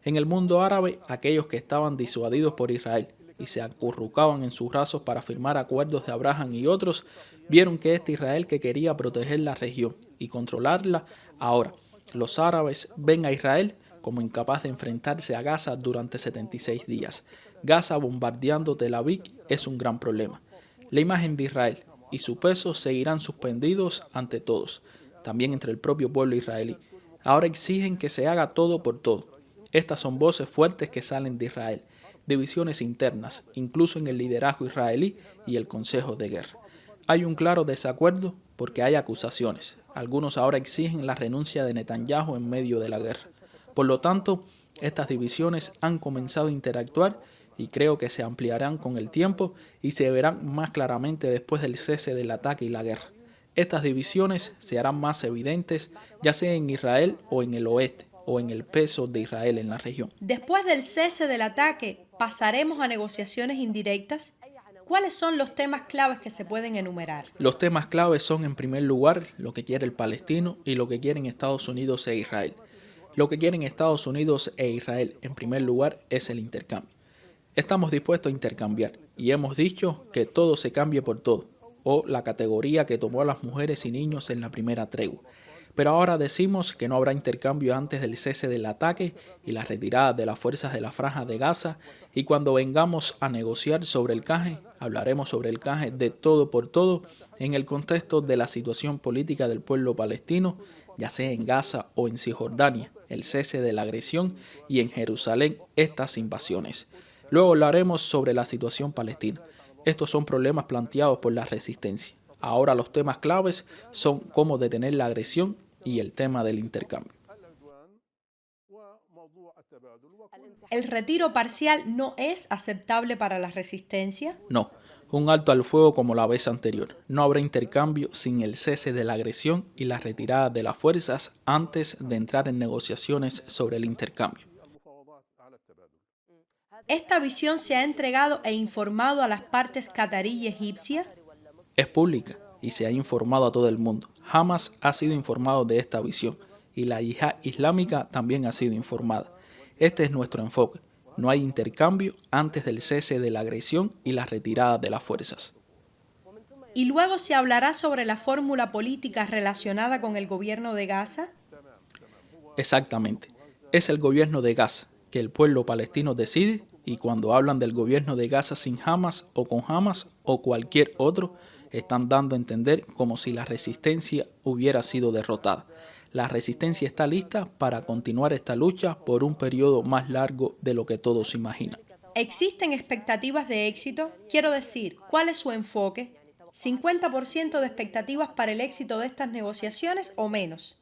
En el mundo árabe, aquellos que estaban disuadidos por Israel y se acurrucaban en sus brazos para firmar acuerdos de Abraham y otros, vieron que este Israel que quería proteger la región y controlarla, ahora los árabes ven a Israel como incapaz de enfrentarse a Gaza durante 76 días. Gaza bombardeando Tel Aviv es un gran problema. La imagen de Israel y su peso seguirán suspendidos ante todos, también entre el propio pueblo israelí. Ahora exigen que se haga todo por todo. Estas son voces fuertes que salen de Israel, divisiones internas, incluso en el liderazgo israelí y el Consejo de Guerra. Hay un claro desacuerdo porque hay acusaciones. Algunos ahora exigen la renuncia de Netanyahu en medio de la guerra. Por lo tanto, estas divisiones han comenzado a interactuar y creo que se ampliarán con el tiempo y se verán más claramente después del cese del ataque y la guerra. Estas divisiones se harán más evidentes, ya sea en Israel o en el oeste, o en el peso de Israel en la región. Después del cese del ataque, ¿pasaremos a negociaciones indirectas? ¿Cuáles son los temas claves que se pueden enumerar? Los temas claves son, en primer lugar, lo que quiere el palestino y lo que quieren Estados Unidos e Israel. Lo que quieren Estados Unidos e Israel, en primer lugar, es el intercambio. Estamos dispuestos a intercambiar y hemos dicho que todo se cambie por todo, o la categoría que tomó a las mujeres y niños en la primera tregua. Pero ahora decimos que no habrá intercambio antes del cese del ataque y la retirada de las fuerzas de la Franja de Gaza, y cuando vengamos a negociar sobre el canje, hablaremos sobre el canje de todo por todo en el contexto de la situación política del pueblo palestino, ya sea en Gaza o en Cisjordania, el cese de la agresión y en Jerusalén estas invasiones. Luego hablaremos sobre la situación palestina. Estos son problemas planteados por la resistencia. Ahora los temas claves son cómo detener la agresión y el tema del intercambio. ¿El retiro parcial no es aceptable para la resistencia? No, un alto al fuego como la vez anterior. No habrá intercambio sin el cese de la agresión y la retirada de las fuerzas antes de entrar en negociaciones sobre el intercambio. ¿Esta visión se ha entregado e informado a las partes catarí y egipcia? Es pública y se ha informado a todo el mundo. Hamas ha sido informado de esta visión y la yihad islámica también ha sido informada. Este es nuestro enfoque. No hay intercambio antes del cese de la agresión y la retirada de las fuerzas. ¿Y luego se hablará sobre la fórmula política relacionada con el gobierno de Gaza? Exactamente. Es el gobierno de Gaza que el pueblo palestino decide, y cuando hablan del gobierno de Gaza sin Hamas o con Hamas o cualquier otro, están dando a entender como si la resistencia hubiera sido derrotada. La resistencia está lista para continuar esta lucha por un periodo más largo de lo que todos imaginan. ¿Existen expectativas de éxito? Quiero decir, ¿cuál es su enfoque? ¿50% de expectativas para el éxito de estas negociaciones o menos?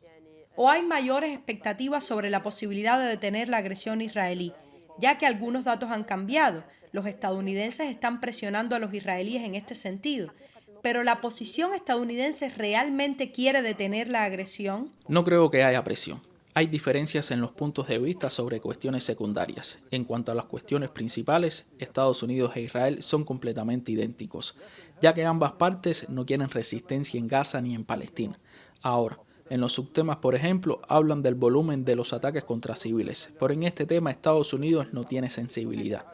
¿O hay mayores expectativas sobre la posibilidad de detener la agresión israelí? Ya que algunos datos han cambiado. Los estadounidenses están presionando a los israelíes en este sentido. ¿Pero la posición estadounidense realmente quiere detener la agresión? No creo que haya presión. Hay diferencias en los puntos de vista sobre cuestiones secundarias. En cuanto a las cuestiones principales, Estados Unidos e Israel son completamente idénticos, ya que ambas partes no quieren resistencia en Gaza ni en Palestina. Ahora, en los subtemas, por ejemplo, hablan del volumen de los ataques contra civiles, pero en este tema Estados Unidos no tiene sensibilidad.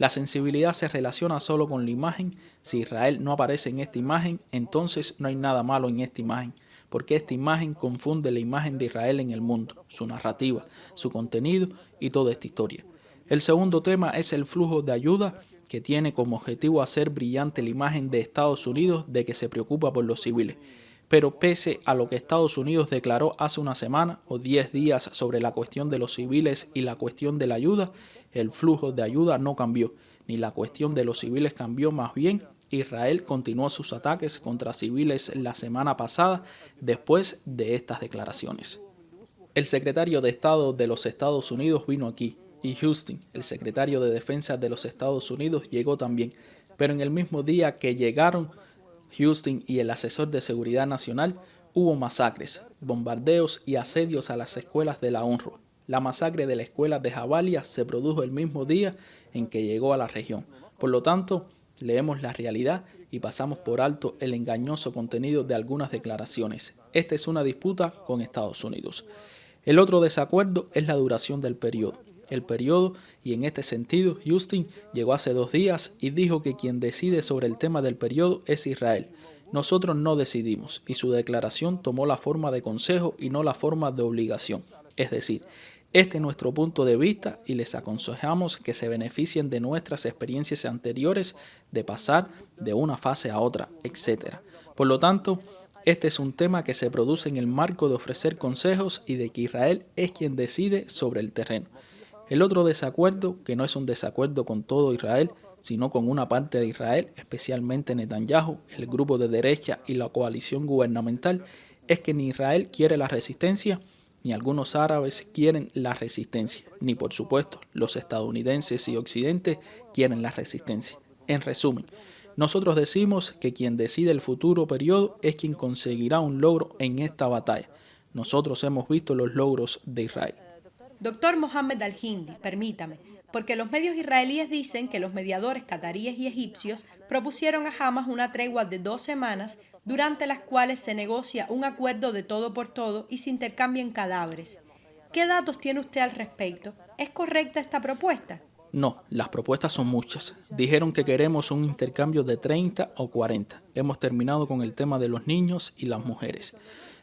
La sensibilidad se relaciona solo con la imagen. Si Israel no aparece en esta imagen, entonces no hay nada malo en esta imagen, porque esta imagen confunde la imagen de Israel en el mundo, su narrativa, su contenido y toda esta historia. El segundo tema es el flujo de ayuda, que tiene como objetivo hacer brillante la imagen de Estados Unidos de que se preocupa por los civiles. Pero pese a lo que Estados Unidos declaró hace una semana o 10 días sobre la cuestión de los civiles y la cuestión de la ayuda, el flujo de ayuda no cambió, ni la cuestión de los civiles cambió, más bien Israel continuó sus ataques contra civiles la semana pasada después de estas declaraciones. El secretario de Estado de los Estados Unidos vino aquí y Houston, el secretario de Defensa de los Estados Unidos, llegó también, pero en el mismo día que llegaron Houston y el asesor de Seguridad Nacional, hubo masacres, bombardeos y asedios a las escuelas de la UNRWA. La masacre de la escuela de Jabalia se produjo el mismo día en que llegó a la región. Por lo tanto, leemos la realidad y pasamos por alto el engañoso contenido de algunas declaraciones. Esta es una disputa con Estados Unidos. El otro desacuerdo es la duración del periodo. El periodo, y en este sentido, Houston llegó hace 2 días y dijo que quien decide sobre el tema del periodo es Israel. Nosotros no decidimos, y su declaración tomó la forma de consejo y no la forma de obligación. Es decir, este es nuestro punto de vista y les aconsejamos que se beneficien de nuestras experiencias anteriores de pasar de una fase a otra, etc. Por lo tanto, este es un tema que se produce en el marco de ofrecer consejos y de que Israel es quien decide sobre el terreno. El otro desacuerdo, que no es un desacuerdo con todo Israel, sino con una parte de Israel, especialmente Netanyahu, el grupo de derecha y la coalición gubernamental, es que ni Israel quiere la resistencia, ni algunos árabes quieren la resistencia, ni por supuesto los estadounidenses y Occidente quieren la resistencia. En resumen, nosotros decimos que quien decide el futuro periodo es quien conseguirá un logro en esta batalla. Nosotros hemos visto los logros de Israel. Doctor Mohammed Al-Hindi, permítame, porque los medios israelíes dicen que los mediadores cataríes y egipcios propusieron a Hamas una tregua de 2 semanas durante las cuales se negocia un acuerdo de todo por todo y se intercambian cadáveres. ¿Qué datos tiene usted al respecto? ¿Es correcta esta propuesta? No, las propuestas son muchas. Dijeron que queremos un intercambio de 30 o 40. Hemos terminado con el tema de los niños y las mujeres.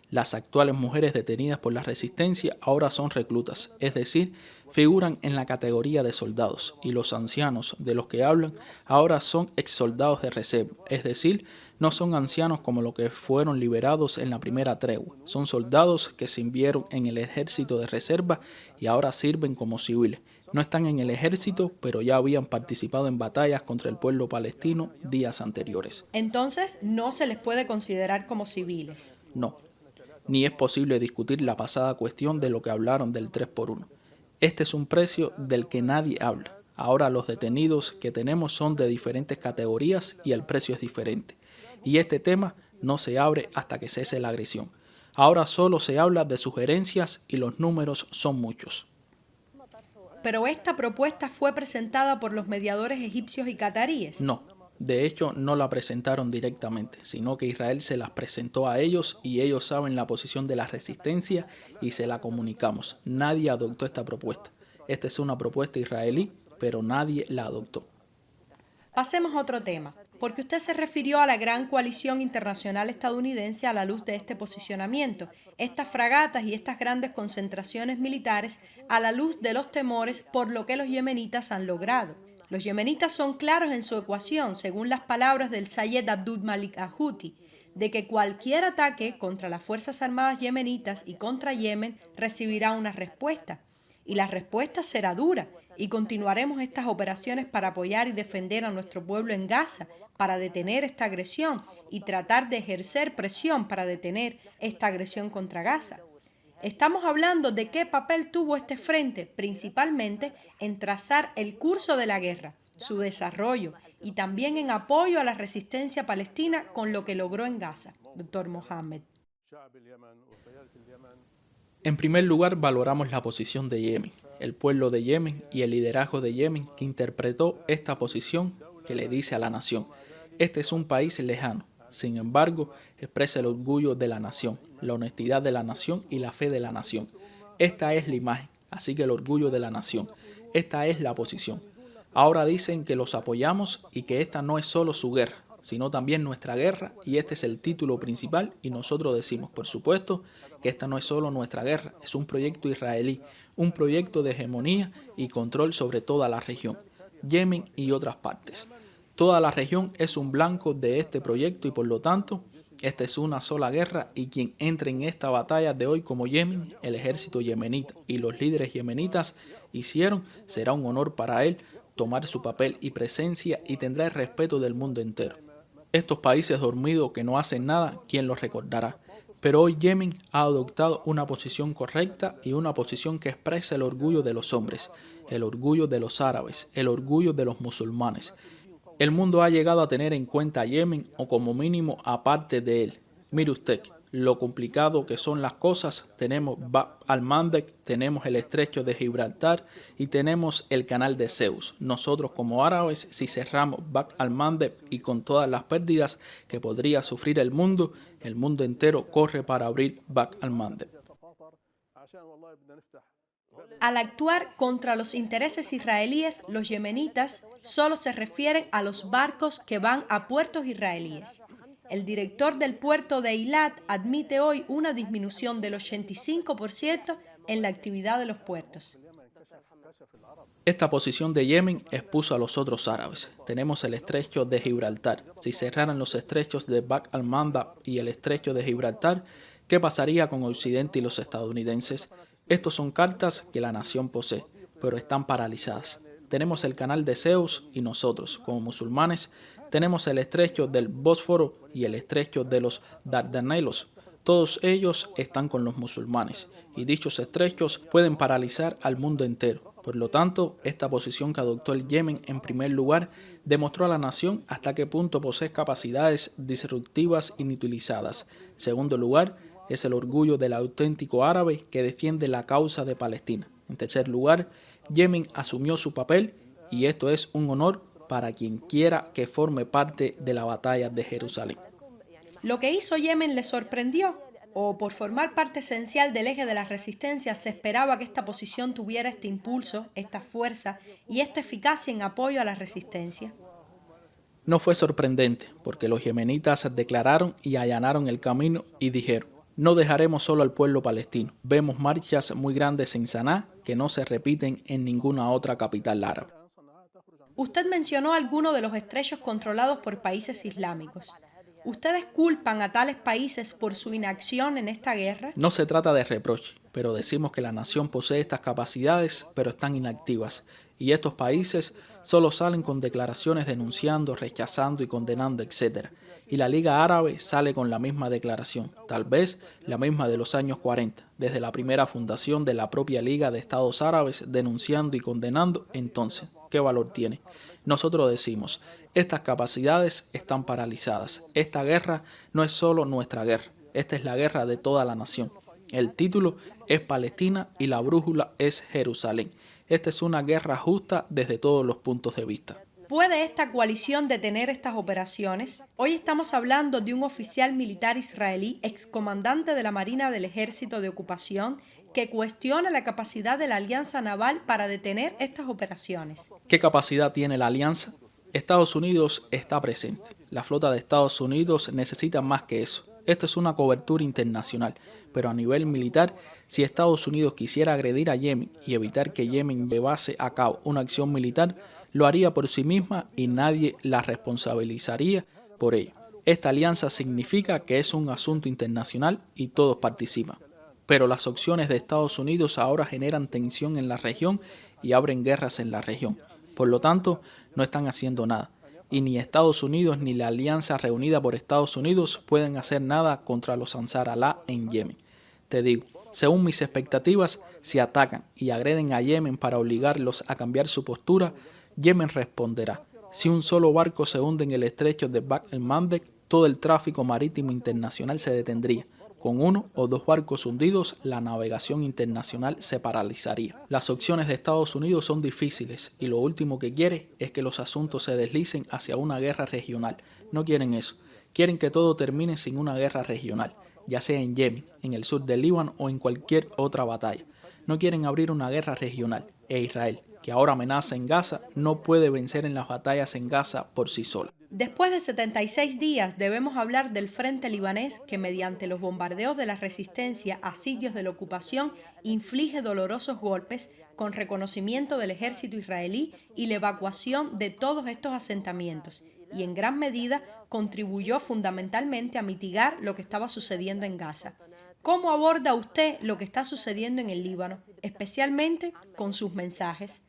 Las actuales mujeres detenidas por la resistencia ahora son reclutas, es decir, figuran en la categoría de soldados, y los ancianos de los que hablan ahora son exsoldados de reserva, es decir, no son ancianos como los que fueron liberados en la primera tregua, son soldados que sirvieron en el ejército de reserva y ahora sirven como civiles. No están en el ejército, pero ya habían participado en batallas contra el pueblo palestino días anteriores. Entonces, no se les puede considerar como civiles. No. Ni es posible discutir la pasada cuestión de lo que hablaron del 3x1. Este es un precio del que nadie habla. Ahora los detenidos que tenemos son de diferentes categorías y el precio es diferente. Y este tema no se abre hasta que cese la agresión. Ahora solo se habla de sugerencias y los números son muchos. ¿Pero esta propuesta fue presentada por los mediadores egipcios y cataríes? No. De hecho, no la presentaron directamente, sino que Israel se las presentó a ellos y ellos saben la posición de la resistencia y se la comunicamos. Nadie adoptó esta propuesta. Esta es una propuesta israelí, pero nadie la adoptó. Pasemos a otro tema, porque usted se refirió a la gran coalición internacional estadounidense a la luz de este posicionamiento, estas fragatas y estas grandes concentraciones militares a la luz de los temores por lo que los yemenitas han logrado. Los yemenitas son claros en su ecuación, según las palabras del Sayed Abdul Malik al-Houthi, de que cualquier ataque contra las Fuerzas Armadas yemenitas y contra Yemen recibirá una respuesta. Y la respuesta será dura, y continuaremos estas operaciones para apoyar y defender a nuestro pueblo en Gaza, para detener esta agresión y tratar de ejercer presión para detener esta agresión contra Gaza. Estamos hablando de qué papel tuvo este frente, principalmente en trazar el curso de la guerra, su desarrollo y también en apoyo a la resistencia palestina con lo que logró en Gaza, doctor Mohammed. En primer lugar, valoramos la posición de Yemen, el pueblo de Yemen y el liderazgo de Yemen que interpretó esta posición que le dice a la nación: este es un país lejano. Sin embargo, expresa el orgullo de la nación, la honestidad de la nación y la fe de la nación. Esta es la imagen, así que el orgullo de la nación. Esta es la posición. Ahora dicen que los apoyamos y que esta no es solo su guerra, sino también nuestra guerra, y este es el título principal, y nosotros decimos, por supuesto, que esta no es solo nuestra guerra, es un proyecto israelí, un proyecto de hegemonía y control sobre toda la región, Yemen y otras partes. Toda la región es un blanco de este proyecto y por lo tanto, esta es una sola guerra y quien entre en esta batalla de hoy como Yemen, el ejército yemenita y los líderes yemenitas hicieron, será un honor para él tomar su papel y presencia y tendrá el respeto del mundo entero. Estos países dormidos que no hacen nada, ¿quién los recordará? Pero hoy Yemen ha adoptado una posición correcta y una posición que expresa el orgullo de los hombres, el orgullo de los árabes, el orgullo de los musulmanes. El mundo ha llegado a tener en cuenta a Yemen o como mínimo aparte de él. Mire usted lo complicado que son las cosas. Tenemos Bab al-Mandeb, tenemos el estrecho de Gibraltar y tenemos el canal de Suez. Nosotros como árabes, si cerramos Bab al-Mandeb y con todas las pérdidas que podría sufrir el mundo entero corre para abrir Bab al-Mandeb. Al actuar contra los intereses israelíes, los yemenitas solo se refieren a los barcos que van a puertos israelíes. El director del puerto de Eilat admite hoy una disminución del 85% en la actividad de los puertos. Esta posición de Yemen expuso a los otros árabes. Tenemos el estrecho de Gibraltar. Si cerraran los estrechos de Bab al-Mandeb y el estrecho de Gibraltar, ¿qué pasaría con Occidente y los estadounidenses? Estos son cartas que la nación posee, pero están paralizadas. Tenemos el canal de Suez y nosotros, como musulmanes, tenemos el estrecho del Bósforo y el estrecho de los Dardanelos. Todos ellos están con los musulmanes y dichos estrechos pueden paralizar al mundo entero. Por lo tanto, esta posición que adoptó el Yemen en primer lugar demostró a la nación hasta qué punto posee capacidades disruptivas inutilizadas. En segundo lugar, es el orgullo del auténtico árabe que defiende la causa de Palestina. En tercer lugar, Yemen asumió su papel y esto es un honor para quien quiera que forme parte de la batalla de Jerusalén. ¿Lo que hizo Yemen le sorprendió? ¿O por formar parte esencial del eje de la resistencia se esperaba que esta posición tuviera este impulso, esta fuerza y esta eficacia en apoyo a la resistencia? No fue sorprendente, porque los yemenitas declararon y allanaron el camino y dijeron: no dejaremos solo al pueblo palestino. Vemos marchas muy grandes en Saná que no se repiten en ninguna otra capital árabe. Usted mencionó algunos de los estrechos controlados por países islámicos. ¿Ustedes culpan a tales países por su inacción en esta guerra? No se trata de reproche, pero decimos que la nación posee estas capacidades, pero están inactivas. Y estos países solo salen con declaraciones denunciando, rechazando y condenando, etc. Y la Liga Árabe sale con la misma declaración, tal vez la misma de los años 40, desde la primera fundación de la propia Liga de Estados Árabes, denunciando y condenando. Entonces, ¿qué valor tiene? Nosotros decimos, estas capacidades están paralizadas. Esta guerra no es solo nuestra guerra, esta es la guerra de toda la nación. El título es Palestina y la brújula es Jerusalén. Esta es una guerra justa desde todos los puntos de vista. ¿Puede esta coalición detener estas operaciones? Hoy estamos hablando de un oficial militar israelí, excomandante de la Marina del Ejército de Ocupación, que cuestiona la capacidad de la Alianza Naval para detener estas operaciones. ¿Qué capacidad tiene la alianza? Estados Unidos está presente. La flota de Estados Unidos necesita más que eso. Esto es una cobertura internacional, pero a nivel militar, si Estados Unidos quisiera agredir a Yemen y evitar que Yemen llevase a cabo una acción militar, lo haría por sí misma y nadie la responsabilizaría por ello. Esta alianza significa que es un asunto internacional y todos participan. Pero las opciones de Estados Unidos ahora generan tensión en la región y abren guerras en la región. Por lo tanto, no están haciendo nada. Y ni Estados Unidos ni la alianza reunida por Estados Unidos pueden hacer nada contra los Ansar Allah en Yemen. Te digo, según mis expectativas, si atacan y agreden a Yemen para obligarlos a cambiar su postura, Yemen responderá. Si un solo barco se hunde en el estrecho de Bab el-Mandeb, todo el tráfico marítimo internacional se detendría. Con 1 o 2 barcos hundidos, la navegación internacional se paralizaría. Las opciones de Estados Unidos son difíciles y lo último que quiere es que los asuntos se deslicen hacia una guerra regional. No quieren eso. Quieren que todo termine sin una guerra regional, ya sea en Yemen, en el sur del Líbano o en cualquier otra batalla. No quieren abrir una guerra regional e Israel, que ahora amenaza en Gaza, no puede vencer en las batallas en Gaza por sí sola. Después de 76 días debemos hablar del frente libanés que mediante los bombardeos de la resistencia a sitios de la ocupación inflige dolorosos golpes con reconocimiento del ejército israelí y la evacuación de todos estos asentamientos y en gran medida contribuyó fundamentalmente a mitigar lo que estaba sucediendo en Gaza. ¿Cómo aborda usted lo que está sucediendo en el Líbano, especialmente con sus mensajes?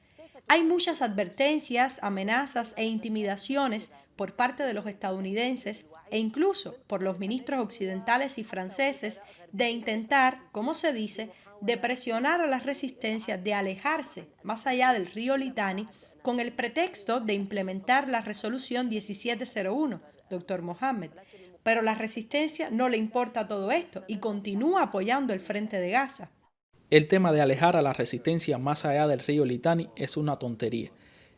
Hay muchas advertencias, amenazas e intimidaciones por parte de los estadounidenses e incluso por los ministros occidentales y franceses de intentar, como se dice, de presionar a la resistencia de alejarse más allá del río Litani con el pretexto de implementar la resolución 1701, doctor Mohammed. Pero la resistencia no le importa todo esto y continúa apoyando el Frente de Gaza. El tema de alejar a la resistencia más allá del río Litani es una tontería.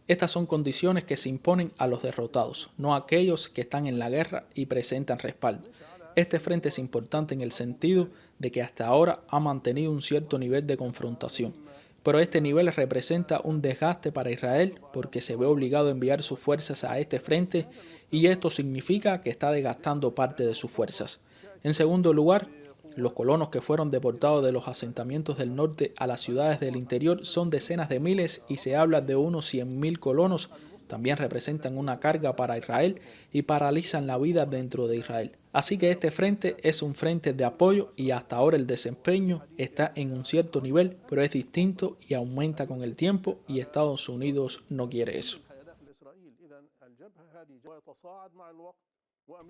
Estas son condiciones que se imponen a los derrotados, no a aquellos que están en la guerra y presentan respaldo. Este frente es importante en el sentido de que hasta ahora ha mantenido un cierto nivel de confrontación, pero este nivel representa un desgaste para Israel porque se ve obligado a enviar sus fuerzas a este frente y esto significa que está desgastando parte de sus fuerzas. En segundo lugar, los colonos que fueron deportados de los asentamientos del norte a las ciudades del interior son decenas de miles y se habla de unos 100.000 colonos. También representan una carga para Israel y paralizan la vida dentro de Israel. Así que este frente es un frente de apoyo y hasta ahora el desempeño está en un cierto nivel, pero es distinto y aumenta con el tiempo y Estados Unidos no quiere eso.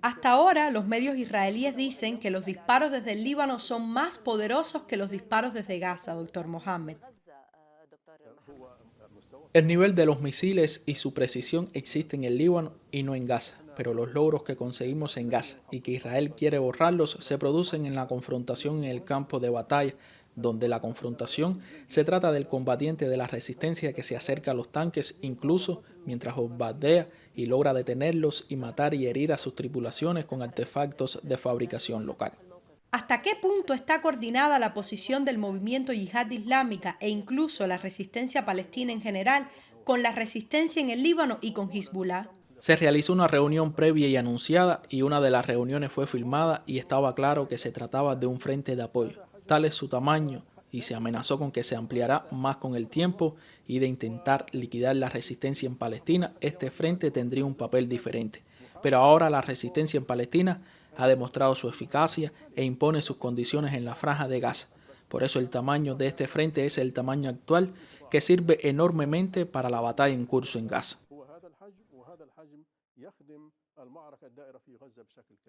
Hasta ahora, los medios israelíes dicen que los disparos desde el Líbano son más poderosos que los disparos desde Gaza, doctor Mohammed. El nivel de los misiles y su precisión existe en el Líbano y no en Gaza, pero los logros que conseguimos en Gaza y que Israel quiere borrarlos se producen en la confrontación en el campo de batalla, donde la confrontación se trata del combatiente de la resistencia que se acerca a los tanques incluso mientras bombardea y logra detenerlos y matar y herir a sus tripulaciones con artefactos de fabricación local. ¿Hasta qué punto está coordinada la posición del movimiento Yihad Islámica e incluso la resistencia palestina en general con la resistencia en el Líbano y con Hezbollah? Se realizó una reunión previa y anunciada y una de las reuniones fue filmada y estaba claro que se trataba de un frente de apoyo. Tal es su tamaño y se amenazó con que se ampliará más con el tiempo y de intentar liquidar la resistencia en Palestina, este frente tendría un papel diferente. Pero ahora la resistencia en Palestina ha demostrado su eficacia e impone sus condiciones en la franja de Gaza. Por eso el tamaño de este frente es el tamaño actual que sirve enormemente para la batalla en curso en Gaza.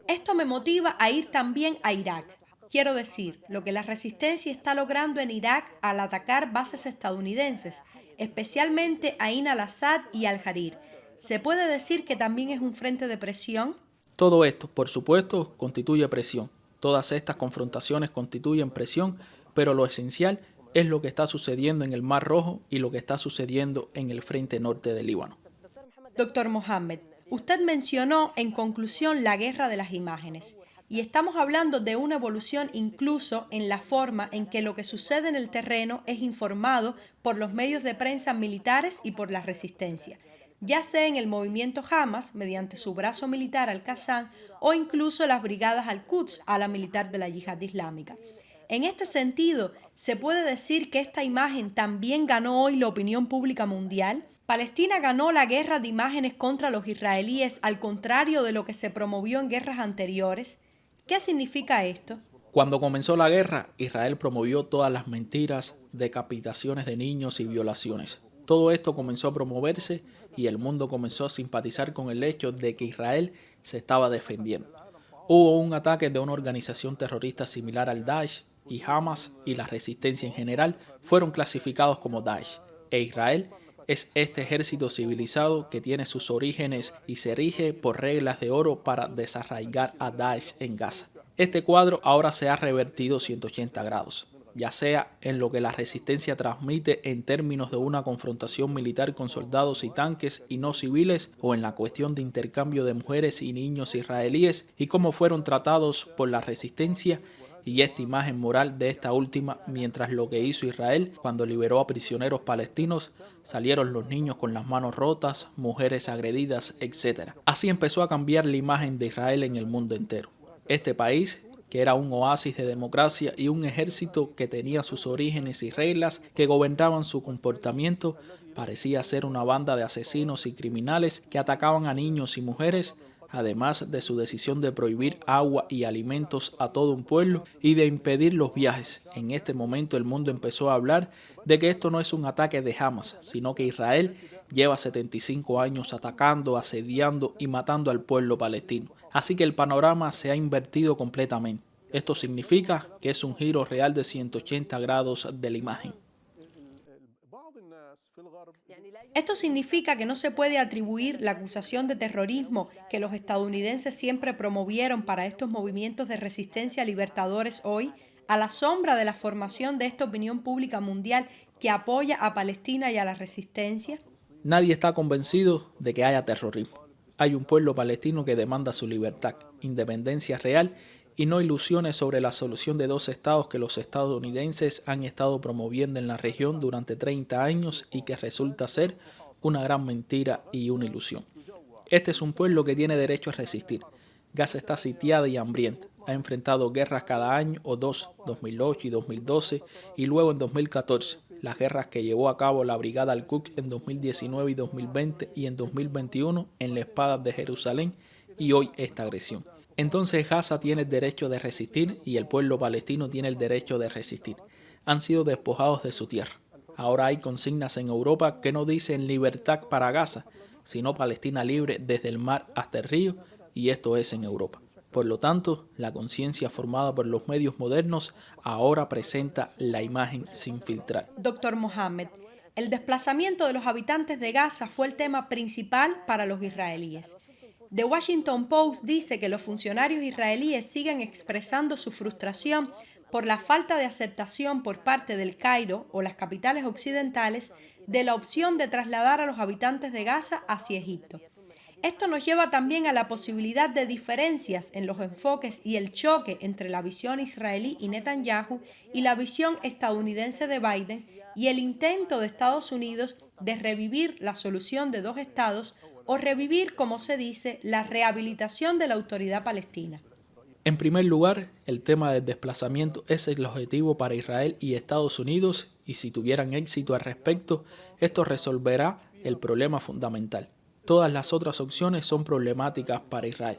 Esto me motiva a ir también a Irak. Quiero decir, lo que la resistencia está logrando en Irak al atacar bases estadounidenses, especialmente a Ain al-Assad y al-Harir. ¿Se puede decir que también es un frente de presión? Todo esto, por supuesto, constituye presión. Todas estas confrontaciones constituyen presión, pero lo esencial es lo que está sucediendo en el Mar Rojo y lo que está sucediendo en el frente norte del Líbano. Doctor Mohammed, usted mencionó en conclusión la guerra de las imágenes. Y estamos hablando de una evolución incluso en la forma en que lo que sucede en el terreno es informado por los medios de prensa militares y por la resistencia, ya sea en el movimiento Hamas, mediante su brazo militar Al-Qassam, o incluso las brigadas Al-Quds, ala militar de la Yihad Islámica. En este sentido, ¿se puede decir que esta imagen también ganó hoy la opinión pública mundial? ¿Palestina ganó la guerra de imágenes contra los israelíes al contrario de lo que se promovió en guerras anteriores? ¿Qué significa esto? Cuando comenzó la guerra, Israel promovió todas las mentiras, decapitaciones de niños y violaciones. Todo esto comenzó a promoverse y el mundo comenzó a simpatizar con el hecho de que Israel se estaba defendiendo. Hubo un ataque de una organización terrorista similar al Daesh y Hamas y la resistencia en general fueron clasificados como Daesh. E Israel es este ejército civilizado que tiene sus orígenes y se rige por reglas de oro para desarraigar a Daesh en Gaza. Este cuadro ahora se ha revertido 180 grados, ya sea en lo que la resistencia transmite en términos de una confrontación militar con soldados y tanques y no civiles, o en la cuestión de intercambio de mujeres y niños israelíes y cómo fueron tratados por la resistencia y esta imagen moral de esta última, mientras lo que hizo Israel cuando liberó a prisioneros palestinos, salieron los niños con las manos rotas, mujeres agredidas, etc. Así empezó a cambiar la imagen de Israel en el mundo entero. Este país, que era un oasis de democracia y un ejército que tenía sus orígenes y reglas que gobernaban su comportamiento, parecía ser una banda de asesinos y criminales que atacaban a niños y mujeres, además de su decisión de prohibir agua y alimentos a todo un pueblo y de impedir los viajes. En este momento el mundo empezó a hablar de que esto no es un ataque de Hamas, sino que Israel lleva 75 años atacando, asediando y matando al pueblo palestino. Así que el panorama se ha invertido completamente. Esto significa que es un giro real de 180 grados de la imagen. Esto significa que no se puede atribuir la acusación de terrorismo que los estadounidenses siempre promovieron para estos movimientos de resistencia libertadores hoy a la sombra de la formación de esta opinión pública mundial que apoya a Palestina y a la resistencia. Nadie está convencido de que haya terrorismo. Hay un pueblo palestino que demanda su libertad, independencia real y no ilusiones sobre la solución de dos estados que los estadounidenses han estado promoviendo en la región durante 30 años y que resulta ser una gran mentira y una ilusión. Este es un pueblo que tiene derecho a resistir. Gaza está sitiada y hambrienta. Ha enfrentado guerras cada año o dos, 2008 y 2012, y luego en 2014. Las guerras que llevó a cabo la Brigada Al-Quds en 2019 y 2020 y en 2021 en la Espada de Jerusalén y hoy esta agresión. Entonces Gaza tiene el derecho de resistir y el pueblo palestino tiene el derecho de resistir. Han sido despojados de su tierra. Ahora hay consignas en Europa que no dicen libertad para Gaza, sino Palestina libre desde el mar hasta el río, y esto es en Europa. Por lo tanto, la conciencia formada por los medios modernos ahora presenta la imagen sin filtrar. Doctor Mohammed, el desplazamiento de los habitantes de Gaza fue el tema principal para los israelíes. The Washington Post dice que los funcionarios israelíes siguen expresando su frustración por la falta de aceptación por parte del Cairo o las capitales occidentales de la opción de trasladar a los habitantes de Gaza hacia Egipto. Esto nos lleva también a la posibilidad de diferencias en los enfoques y el choque entre la visión israelí y Netanyahu y la visión estadounidense de Biden y el intento de Estados Unidos de revivir la solución de dos estados o revivir, como se dice, la rehabilitación de la autoridad palestina. En primer lugar, el tema del desplazamiento es el objetivo para Israel y Estados Unidos, y si tuvieran éxito al respecto, esto resolverá el problema fundamental. Todas las otras opciones son problemáticas para Israel.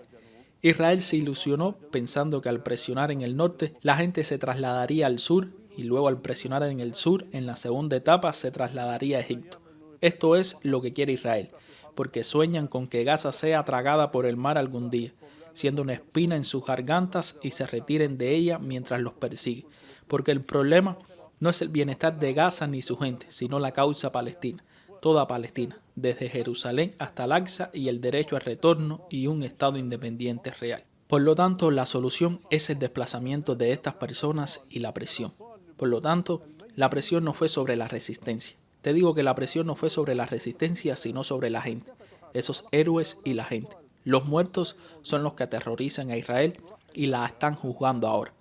Israel se ilusionó pensando que al presionar en el norte, la gente se trasladaría al sur, y luego al presionar en el sur, en la segunda etapa, se trasladaría a Egipto. Esto es lo que quiere Israel, porque sueñan con que Gaza sea tragada por el mar algún día, siendo una espina en sus gargantas y se retiren de ella mientras los persigue, porque el problema no es el bienestar de Gaza ni su gente, sino la causa palestina, toda Palestina, desde Jerusalén hasta Al-Aqsa y el derecho al retorno y un Estado independiente real. Por lo tanto, la solución es el desplazamiento de estas personas y la presión. Por lo tanto, la presión no fue sobre la resistencia. Te digo que la presión no fue sobre la resistencia, sino sobre la gente, esos héroes y la gente. Los muertos son los que aterrorizan a Israel y la están juzgando ahora.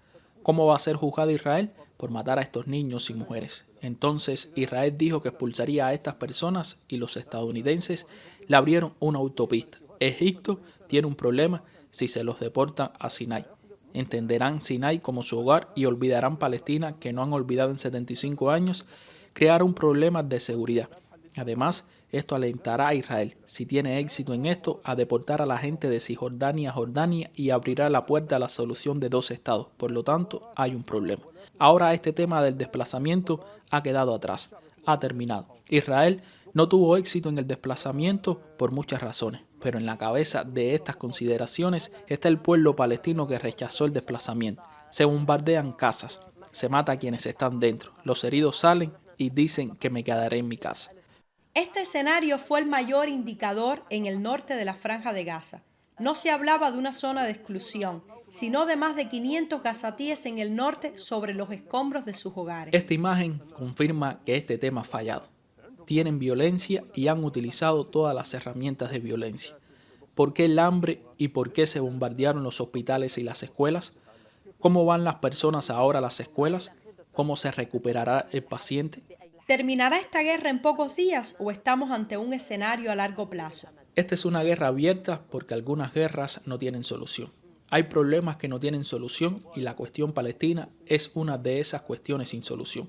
¿Cómo va a ser juzgada Israel? Por matar a estos niños y mujeres. Entonces Israel dijo que expulsaría a estas personas y los estadounidenses le abrieron una autopista. Egipto tiene un problema si se los deportan a Sinai. Entenderán Sinai como su hogar y olvidarán Palestina, que no han olvidado en 75 años, crear un problema de seguridad. Además, esto alentará a Israel, si tiene éxito en esto, a deportar a la gente de Cisjordania a Jordania y abrirá la puerta a la solución de dos estados. Por lo tanto, hay un problema. Ahora este tema del desplazamiento ha quedado atrás, ha terminado. Israel no tuvo éxito en el desplazamiento por muchas razones, pero en la cabeza de estas consideraciones está el pueblo palestino que rechazó el desplazamiento. Se bombardean casas, se mata a quienes están dentro, los heridos salen y dicen que me quedaré en mi casa. Este escenario fue el mayor indicador en el norte de la Franja de Gaza. No se hablaba de una zona de exclusión, sino de más de 500 gazatíes en el norte sobre los escombros de sus hogares. Esta imagen confirma que este tema ha fallado. Tienen violencia y han utilizado todas las herramientas de violencia. ¿Por qué el hambre y por qué se bombardearon los hospitales y las escuelas? ¿Cómo van las personas ahora a las escuelas? ¿Cómo se recuperará el paciente? ¿Terminará esta guerra en pocos días o estamos ante un escenario a largo plazo? Esta es una guerra abierta porque algunas guerras no tienen solución. Hay problemas que no tienen solución y la cuestión palestina es una de esas cuestiones sin solución.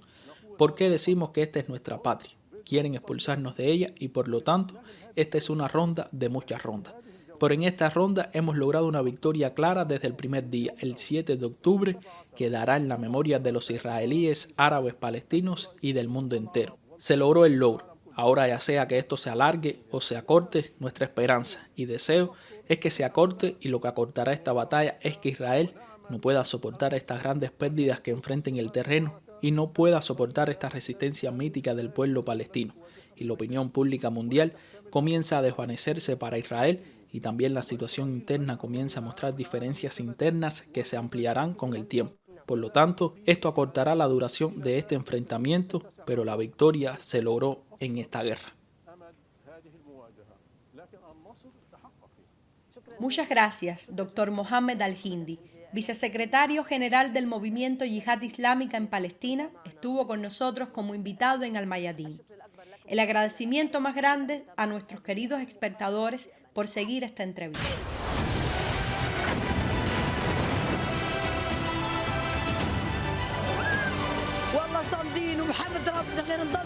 ¿Por qué decimos que esta es nuestra patria? Quieren expulsarnos de ella y por lo tanto esta es una ronda de muchas rondas. Pero en esta ronda hemos logrado una victoria clara desde el primer día, el 7 de octubre, que dará en la memoria de los israelíes, árabes, palestinos y del mundo entero. Se logró el logro. Ahora, ya sea que esto se alargue o se acorte, nuestra esperanza y deseo es que se acorte, y lo que acortará esta batalla es que Israel no pueda soportar estas grandes pérdidas que enfrenta en el terreno y no pueda soportar esta resistencia mítica del pueblo palestino. Y la opinión pública mundial comienza a desvanecerse para Israel, y también la situación interna comienza a mostrar diferencias internas que se ampliarán con el tiempo. Por lo tanto, esto acortará la duración de este enfrentamiento, pero la victoria se logró en esta guerra. Muchas gracias, Dr. Mohammed Al-Hindi, vicesecretario general del Movimiento Yihad Islámica en Palestina, estuvo con nosotros como invitado en Al Mayadeen. El agradecimiento más grande a nuestros queridos espectadores por seguir esta entrevista. والله صامدين ومحمد ربنا غير نضل